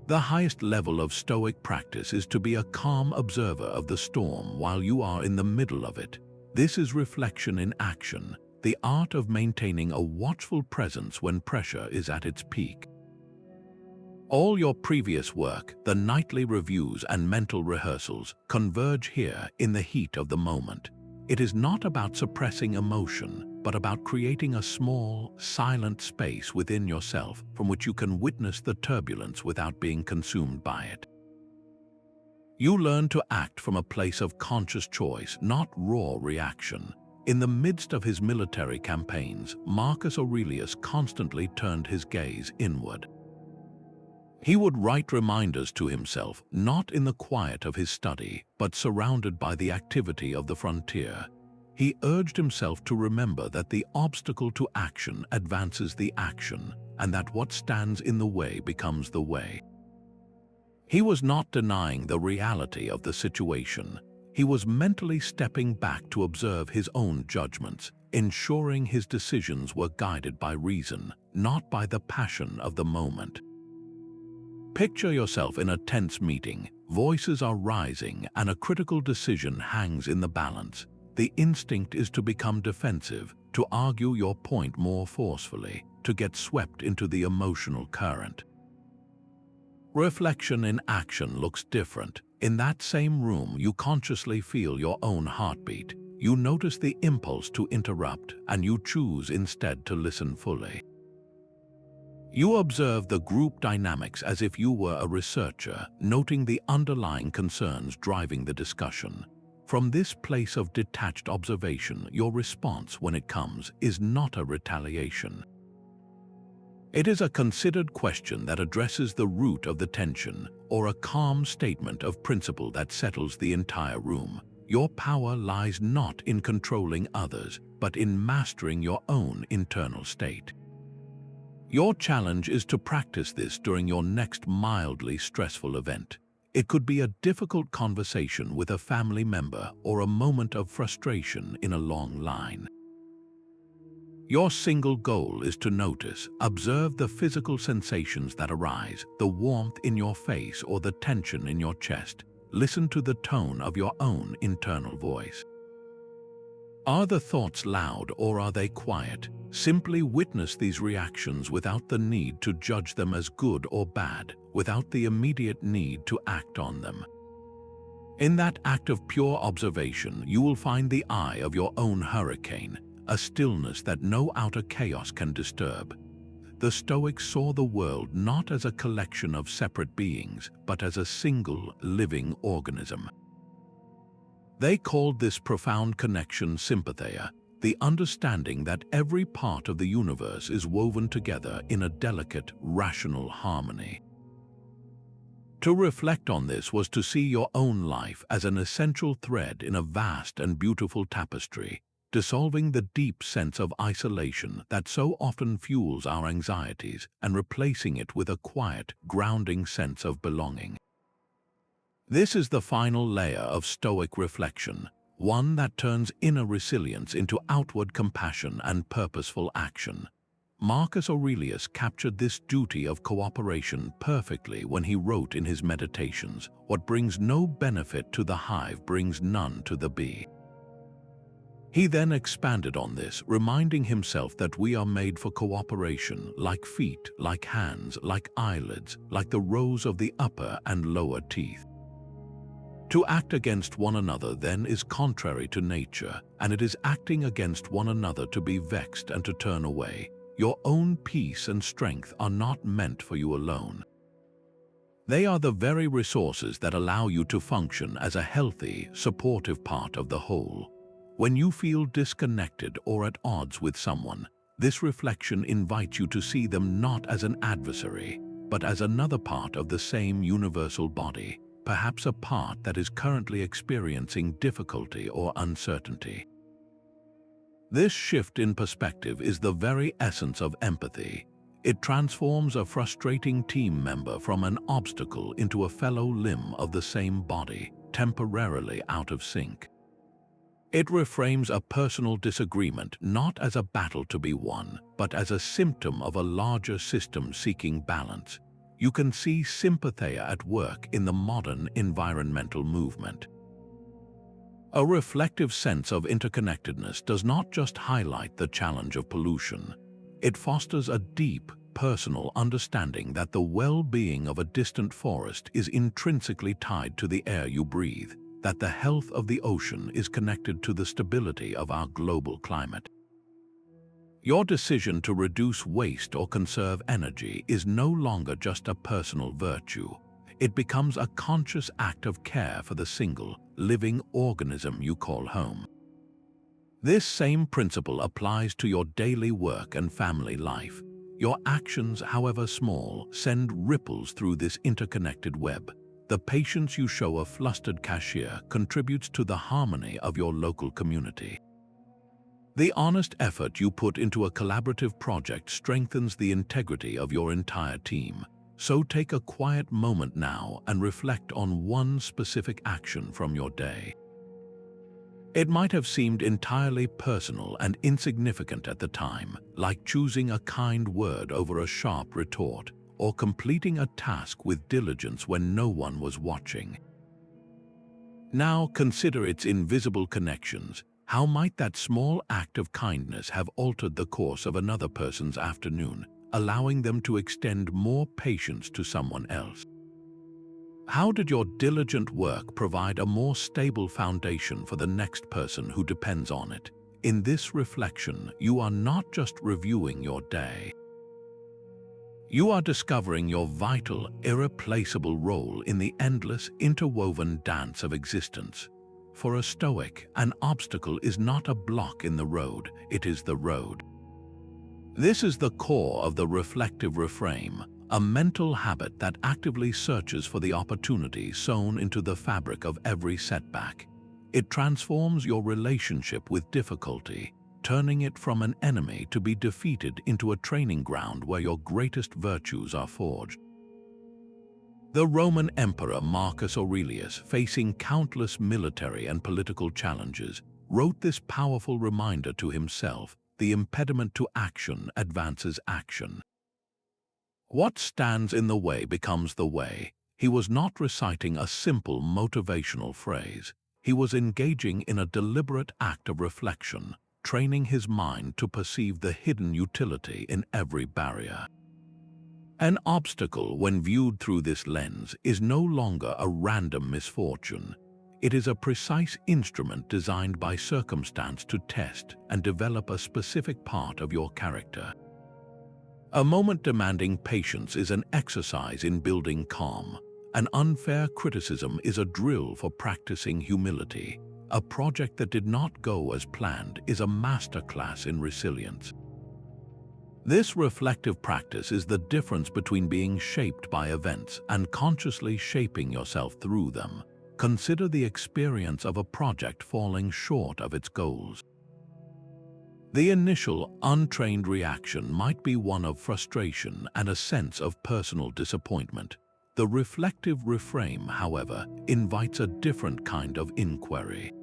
The highest level of Stoic practice is to be a calm observer of the storm while you are in the middle of it. This is reflection in action, the art of maintaining a watchful presence when pressure is at its peak. All your previous work, the nightly reviews and mental rehearsals, converge here in the heat of the moment. It is not about suppressing emotion, but about creating a small, silent space within yourself from which you can witness the turbulence without being consumed by it. You learn to act from a place of conscious choice, not raw reaction. In the midst of his military campaigns, Marcus Aurelius constantly turned his gaze inward. He would write reminders to himself, not in the quiet of his study, but surrounded by the activity of the frontier. He urged himself to remember that the obstacle to action advances the action, and that what stands in the way becomes the way. He was not denying the reality of the situation. He was mentally stepping back to observe his own judgments, ensuring his decisions were guided by reason, not by the passion of the moment. Picture yourself in a tense meeting. Voices are rising and a critical decision hangs in the balance. The instinct is to become defensive, to argue your point more forcefully, to get swept into the emotional current. Reflection in action looks different. In that same room, you consciously feel your own heartbeat. You notice the impulse to interrupt, and you choose instead to listen fully. You observe the group dynamics as if you were a researcher, noting the underlying concerns driving the discussion. From this place of detached observation, your response, when it comes, is not a retaliation. It is a considered question that addresses the root of the tension, or a calm statement of principle that settles the entire room. Your power lies not in controlling others, but in mastering your own internal state. Your challenge is to practice this during your next mildly stressful event. It could be a difficult conversation with a family member or a moment of frustration in a long line. Your single goal is to notice, observe the physical sensations that arise, the warmth in your face or the tension in your chest. Listen to the tone of your own internal voice. Are the thoughts loud or are they quiet? Simply witness these reactions without the need to judge them as good or bad, without the immediate need to act on them. In that act of pure observation, you will find the eye of your own hurricane, a stillness that no outer chaos can disturb. The Stoics saw the world not as a collection of separate beings, but as a single, living organism. They called this profound connection Sympatheia, the understanding that every part of the universe is woven together in a delicate, rational harmony. To reflect on this was to see your own life as an essential thread in a vast and beautiful tapestry, dissolving the deep sense of isolation that so often fuels our anxieties and replacing it with a quiet, grounding sense of belonging. This is the final layer of Stoic reflection, one that turns inner resilience into outward compassion and purposeful action. Marcus Aurelius captured this duty of cooperation perfectly when he wrote in his Meditations, "What brings no benefit to the hive brings none to the bee." He then expanded on this, reminding himself that we are made for cooperation, like feet, like hands, like eyelids, like the rows of the upper and lower teeth. To act against one another then is contrary to nature, and it is acting against one another to be vexed and to turn away. Your own peace and strength are not meant for you alone. They are the very resources that allow you to function as a healthy, supportive part of the whole. When you feel disconnected or at odds with someone, this reflection invites you to see them not as an adversary, but as another part of the same universal body, perhaps a part that is currently experiencing difficulty or uncertainty. This shift in perspective is the very essence of empathy. It transforms a frustrating team member from an obstacle into a fellow limb of the same body, temporarily out of sync. It reframes a personal disagreement not as a battle to be won, but as a symptom of a larger system seeking balance. you can see Sympatheia at work in the modern environmental movement. A reflective sense of interconnectedness does not just highlight the challenge of pollution. It fosters a deep, personal understanding that the well-being of a distant forest is intrinsically tied to the air you breathe, that the health of the ocean is connected to the stability of our global climate. Your decision to reduce waste or conserve energy is no longer just a personal virtue. It becomes a conscious act of care for the single, living organism you call home. This same principle applies to your daily work and family life. Your actions, however small, send ripples through this interconnected web. The patience you show a flustered cashier contributes to the harmony of your local community. The honest effort you put into a collaborative project strengthens the integrity of your entire team. So take a quiet moment now and reflect on one specific action from your day. It might have seemed entirely personal and insignificant at the time, like choosing a kind word over a sharp retort, or completing a task with diligence when no one was watching. Now consider its invisible connections. How might that small act of kindness have altered the course of another person's afternoon, allowing them to extend more patience to someone else? How did your diligent work provide a more stable foundation for the next person who depends on it? In this reflection, you are not just reviewing your day. You are discovering your vital, irreplaceable role in the endless, interwoven dance of existence. For a Stoic, an obstacle is not a block in the road, it is the road. This is the core of the reflective refrain, a mental habit that actively searches for the opportunity sewn into the fabric of every setback. It transforms your relationship with difficulty, turning it from an enemy to be defeated into a training ground where your greatest virtues are forged. The Roman Emperor Marcus Aurelius, facing countless military and political challenges, wrote this powerful reminder to himself: the impediment to action advances action. What stands in the way becomes the way. He was not reciting a simple motivational phrase. He was engaging in a deliberate act of reflection, training his mind to perceive the hidden utility in every barrier. An obstacle, when viewed through this lens, is no longer a random misfortune. It is a precise instrument designed by circumstance to test and develop a specific part of your character. A moment demanding patience is an exercise in building calm. An unfair criticism is a drill for practicing humility. A project that did not go as planned is a masterclass in resilience. This reflective practice is the difference between being shaped by events and consciously shaping yourself through them. Consider the experience of a project falling short of its goals. The initial, untrained reaction might be one of frustration and a sense of personal disappointment. The reflective refrain, however, invites a different kind of inquiry.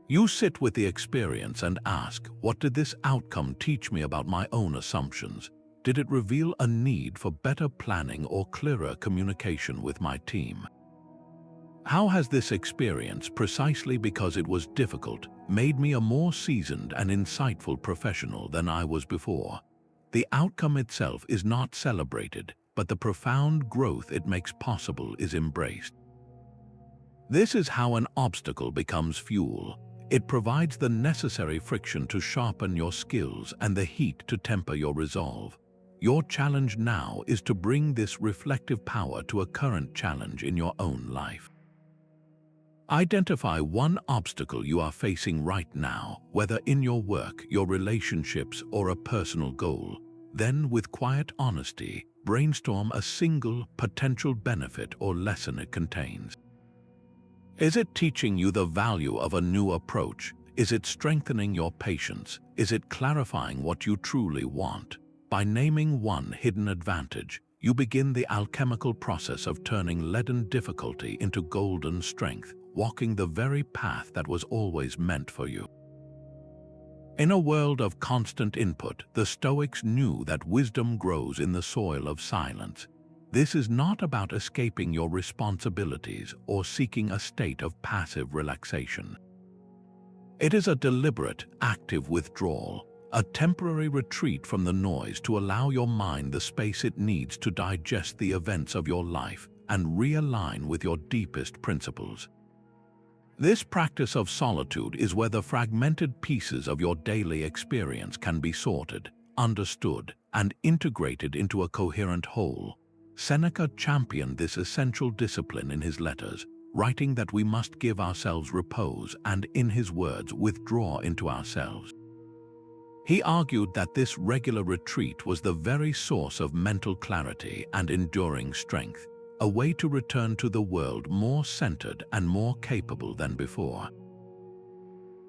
You sit with the experience and ask, what did this outcome teach me about my own assumptions? Did it reveal a need for better planning or clearer communication with my team? How has this experience, precisely because it was difficult, made me a more seasoned and insightful professional than I was before? The outcome itself is not celebrated, but the profound growth it makes possible is embraced. This is how an obstacle becomes fuel. It provides the necessary friction to sharpen your skills and the heat to temper your resolve. Your challenge now is to bring this reflective power to a current challenge in your own life. Identify one obstacle you are facing right now, whether in your work, your relationships, or a personal goal. Then, with quiet honesty, brainstorm a single potential benefit or lesson it contains. Is it teaching you the value of a new approach? Is it strengthening your patience? Is it clarifying what you truly want? By naming one hidden advantage, you begin the alchemical process of turning leaden difficulty into golden strength, walking the very path that was always meant for you. In a world of constant input, the Stoics knew that wisdom grows in the soil of silence. This is not about escaping your responsibilities or seeking a state of passive relaxation. It is a deliberate, active withdrawal, a temporary retreat from the noise to allow your mind the space it needs to digest the events of your life and realign with your deepest principles. This practice of solitude is where the fragmented pieces of your daily experience can be sorted, understood, and integrated into a coherent whole. Seneca championed this essential discipline in his letters, writing that we must give ourselves repose and, in his words, withdraw into ourselves. He argued that this regular retreat was the very source of mental clarity and enduring strength, a way to return to the world more centered and more capable than before.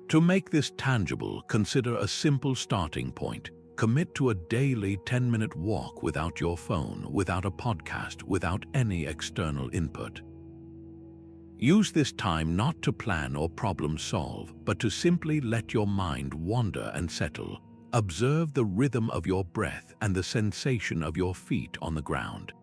To make this tangible, consider a simple starting point. Commit to a daily 10-minute walk without your phone, without a podcast, without any external input. Use this time not to plan or problem solve, but to simply let your mind wander and settle. Observe the rhythm of your breath and the sensation of your feet on the ground.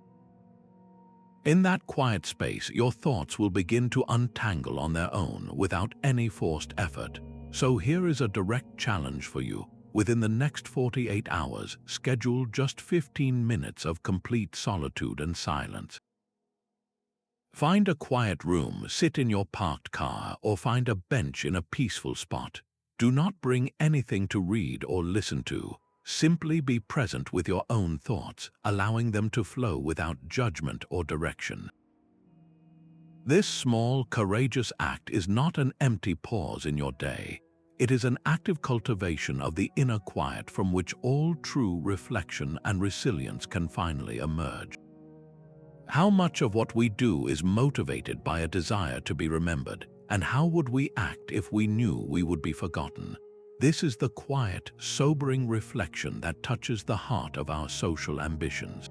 In that quiet space, your thoughts will begin to untangle on their own without any forced effort. So here is a direct challenge for you. Within the next 48 hours, schedule just 15 minutes of complete solitude and silence. Find a quiet room, sit in your parked car, or find a bench in a peaceful spot. Do not bring anything to read or listen to. Simply be present with your own thoughts, allowing them to flow without judgment or direction. This small, courageous act is not an empty pause in your day. It is an active cultivation of the inner quiet from which all true reflection and resilience can finally emerge. How much of what we do is motivated by a desire to be remembered, and how would we act if we knew we would be forgotten? This is the quiet, sobering reflection that touches the heart of our social ambitions.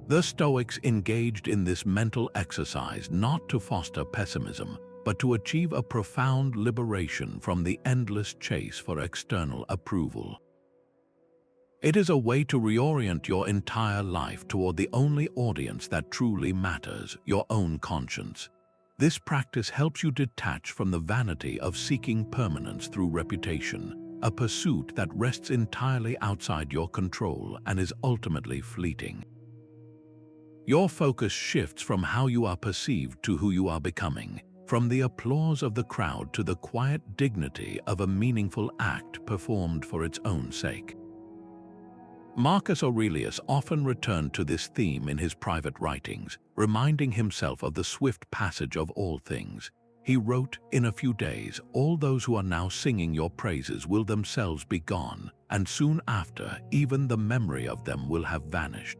The Stoics engaged in this mental exercise not to foster pessimism, but to achieve a profound liberation from the endless chase for external approval. It is a way to reorient your entire life toward the only audience that truly matters, your own conscience. This practice helps you detach from the vanity of seeking permanence through reputation, a pursuit that rests entirely outside your control and is ultimately fleeting. Your focus shifts from how you are perceived to who you are becoming, from the applause of the crowd to the quiet dignity of a meaningful act performed for its own sake. Marcus Aurelius often returned to this theme in his private writings, reminding himself of the swift passage of all things. He wrote, "In a few days, all those who are now singing your praises will themselves be gone, and soon after, even the memory of them will have vanished."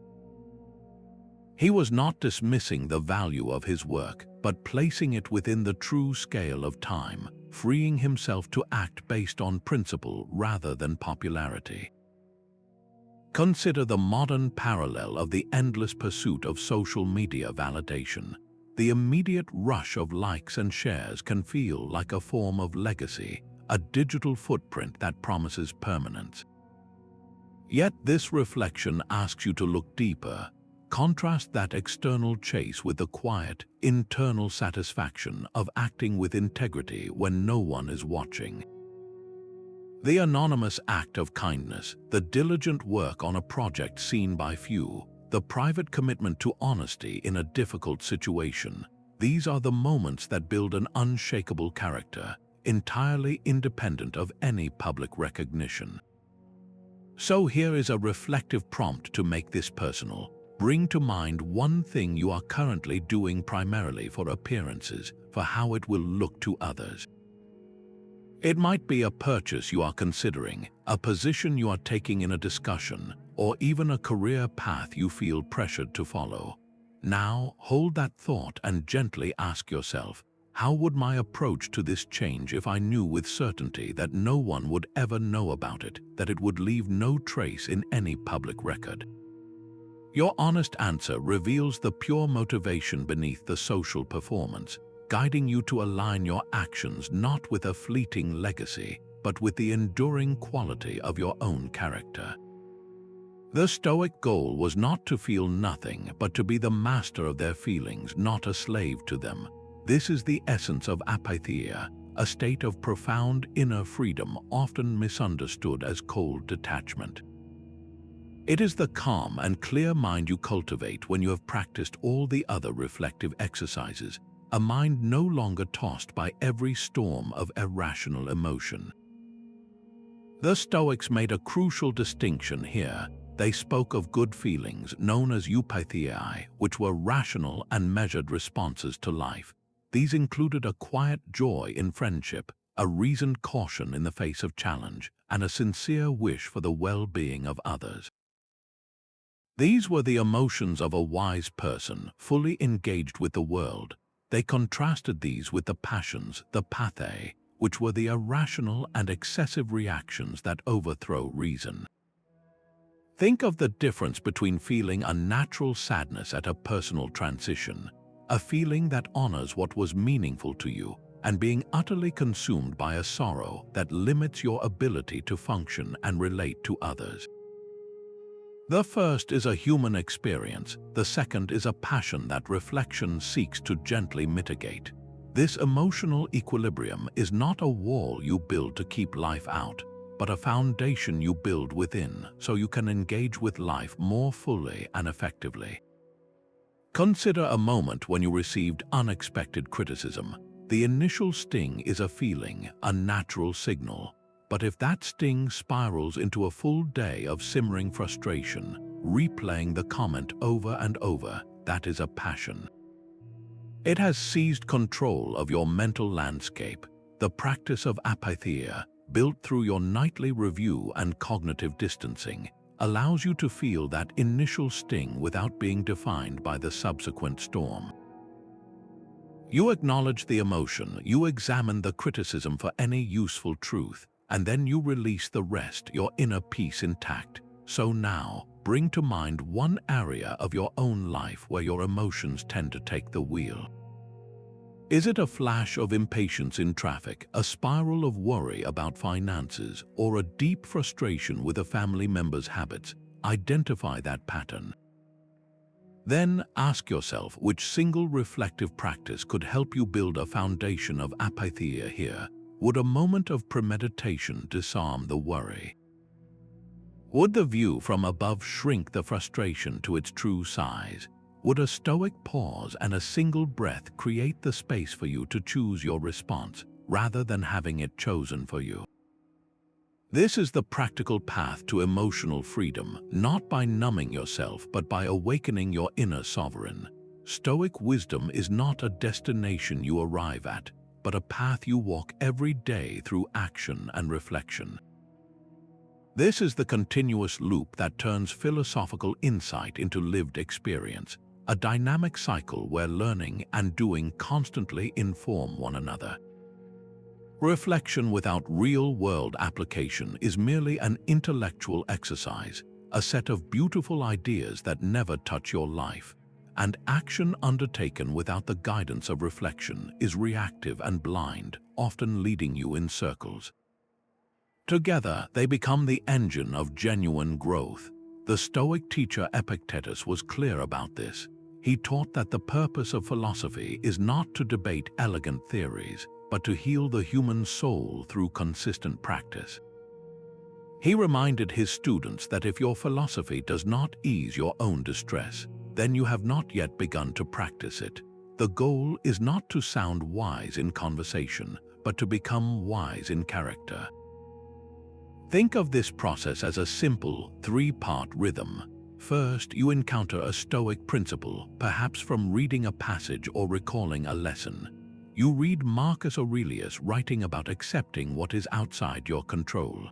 He was not dismissing the value of his work, but placing it within the true scale of time, freeing himself to act based on principle rather than popularity. Consider the modern parallel of the endless pursuit of social media validation. The immediate rush of likes and shares can feel like a form of legacy, a digital footprint that promises permanence. Yet this reflection asks you to look deeper. Contrast that external chase with the quiet, internal satisfaction of acting with integrity when no one is watching. The anonymous act of kindness, the diligent work on a project seen by few, the private commitment to honesty in a difficult situation, these are the moments that build an unshakable character, entirely independent of any public recognition. So here is a reflective prompt to make this personal. Bring to mind one thing you are currently doing primarily for appearances, for how it will look to others. It might be a purchase you are considering, a position you are taking in a discussion, or even a career path you feel pressured to follow. Now, hold that thought and gently ask yourself, how would my approach to this change if I knew with certainty that no one would ever know about it, that it would leave no trace in any public record? Your honest answer reveals the pure motivation beneath the social performance, guiding you to align your actions not with a fleeting legacy, but with the enduring quality of your own character. The Stoic goal was not to feel nothing, but to be the master of their feelings, not a slave to them. This is the essence of Apatheia, a state of profound inner freedom, often misunderstood as cold detachment. It is the calm and clear mind you cultivate when you have practiced all the other reflective exercises, a mind no longer tossed by every storm of irrational emotion. The Stoics made a crucial distinction here. They spoke of good feelings, known as Eupatheiae, which were rational and measured responses to life. These included a quiet joy in friendship, a reasoned caution in the face of challenge, and a sincere wish for the well-being of others. These were the emotions of a wise person, fully engaged with the world. They contrasted these with the passions, the Pathei, which were the irrational and excessive reactions that overthrow reason. Think of the difference between feeling a natural sadness at a personal transition, a feeling that honors what was meaningful to you, and being utterly consumed by a sorrow that limits your ability to function and relate to others. The first is a human experience, the second is a passion that reflection seeks to gently mitigate. This emotional equilibrium is not a wall you build to keep life out, but a foundation you build within so you can engage with life more fully and effectively. Consider a moment when you received unexpected criticism. The initial sting is a feeling, a natural signal. But if that sting spirals into a full day of simmering frustration, replaying the comment over and over, that is a passion. It has seized control of your mental landscape. The practice of Apatheia, built through your nightly review and cognitive distancing, allows you to feel that initial sting without being defined by the subsequent storm. You acknowledge the emotion, you examine the criticism for any useful truth, and then you release the rest, your inner peace intact. So now, bring to mind one area of your own life where your emotions tend to take the wheel. Is it a flash of impatience in traffic, a spiral of worry about finances, or a deep frustration with a family member's habits? Identify that pattern. Then ask yourself which single reflective practice could help you build a foundation of Apatheia here. Would a moment of premeditation disarm the worry? Would the view from above shrink the frustration to its true size? Would a stoic pause and a single breath create the space for you to choose your response, rather than having it chosen for you? This is the practical path to emotional freedom, not by numbing yourself, but by awakening your inner sovereign. Stoic wisdom is not a destination you arrive at, but a path you walk every day through action and reflection. This is the continuous loop that turns philosophical insight into lived experience, a dynamic cycle where learning and doing constantly inform one another. Reflection without real-world application is merely an intellectual exercise, a set of beautiful ideas that never touch your life. And action undertaken without the guidance of reflection is reactive and blind, often leading you in circles. Together, they become the engine of genuine growth. The Stoic teacher Epictetus was clear about this. He taught that the purpose of philosophy is not to debate elegant theories, but to heal the human soul through consistent practice. He reminded his students that if your philosophy does not ease your own distress, then you have not yet begun to practice it. The goal is not to sound wise in conversation, but to become wise in character. Think of this process as a simple, three-part rhythm. First, you encounter a Stoic principle, perhaps from reading a passage or recalling a lesson. You read Marcus Aurelius writing about accepting what is outside your control.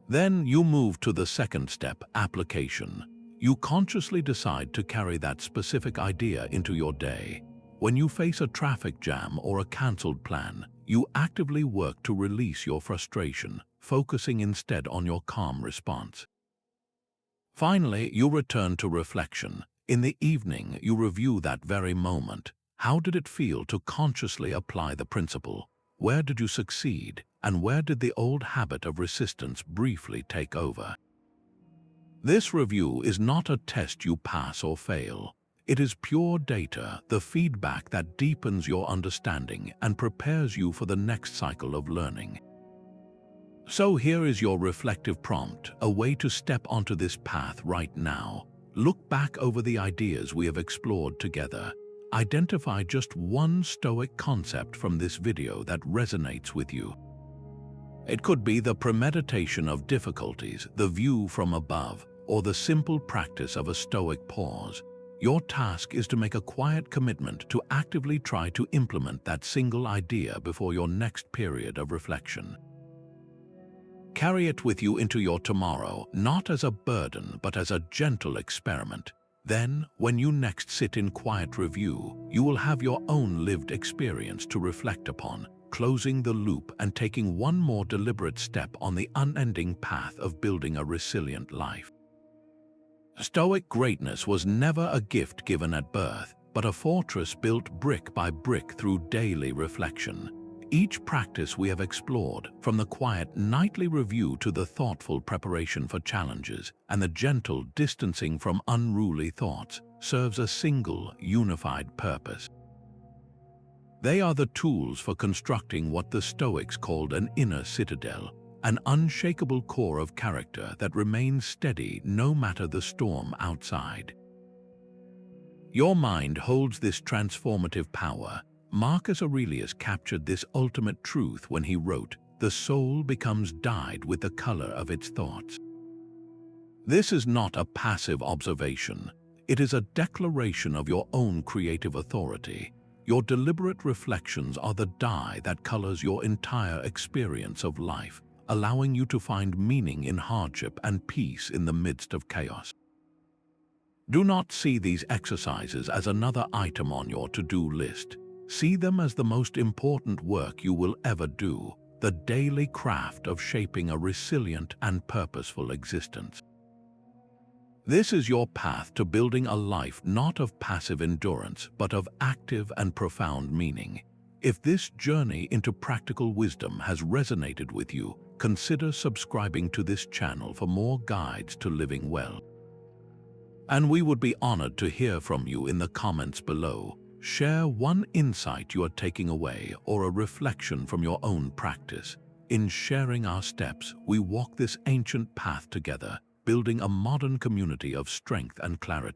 Then you move to the second step, application. You consciously decide to carry that specific idea into your day. When you face a traffic jam or a cancelled plan, you actively work to release your frustration, focusing instead on your calm response. Finally, you return to reflection. In the evening, you review that very moment. How did it feel to consciously apply the principle? Where did you succeed? and where did the old habit of resistance briefly take over? This review is not a test you pass or fail. It is pure data, the feedback that deepens your understanding and prepares you for the next cycle of learning. So here is your reflective prompt, a way to step onto this path right now. Look back over the ideas we have explored together. Identify just one Stoic concept from this video that resonates with you. It could be the premeditation of difficulties, the view from above, or the simple practice of a Stoic pause. Your task is to make a quiet commitment to actively try to implement that single idea before your next period of reflection. Carry it with you into your tomorrow, not as a burden, but as a gentle experiment. Then, when you next sit in quiet review, you will have your own lived experience to reflect upon, closing the loop and taking one more deliberate step on the unending path of building a resilient life. Stoic greatness was never a gift given at birth, but a fortress built brick by brick through daily reflection. Each practice we have explored, from the quiet nightly review to the thoughtful preparation for challenges and the gentle distancing from unruly thoughts, serves a single, unified purpose. They are the tools for constructing what the Stoics called an inner citadel, an unshakable core of character that remains steady no matter the storm outside. Your mind holds this transformative power. Marcus Aurelius captured this ultimate truth when he wrote, "The soul becomes dyed with the color of its thoughts." This is not a passive observation. It is a declaration of your own creative authority. Your deliberate reflections are the dye that colors your entire experience of life, allowing you to find meaning in hardship and peace in the midst of chaos. Do not see these exercises as another item on your to-do list. See them as the most important work you will ever do, the daily craft of shaping a resilient and purposeful existence. This is your path to building a life not of passive endurance, but of active and profound meaning. If this journey into practical wisdom has resonated with you, consider subscribing to this channel for more guides to living well. And we would be honored to hear from you in the comments below. Share one insight you are taking away or a reflection from your own practice. In sharing our steps, we walk this ancient path together, building a modern community of strength and clarity.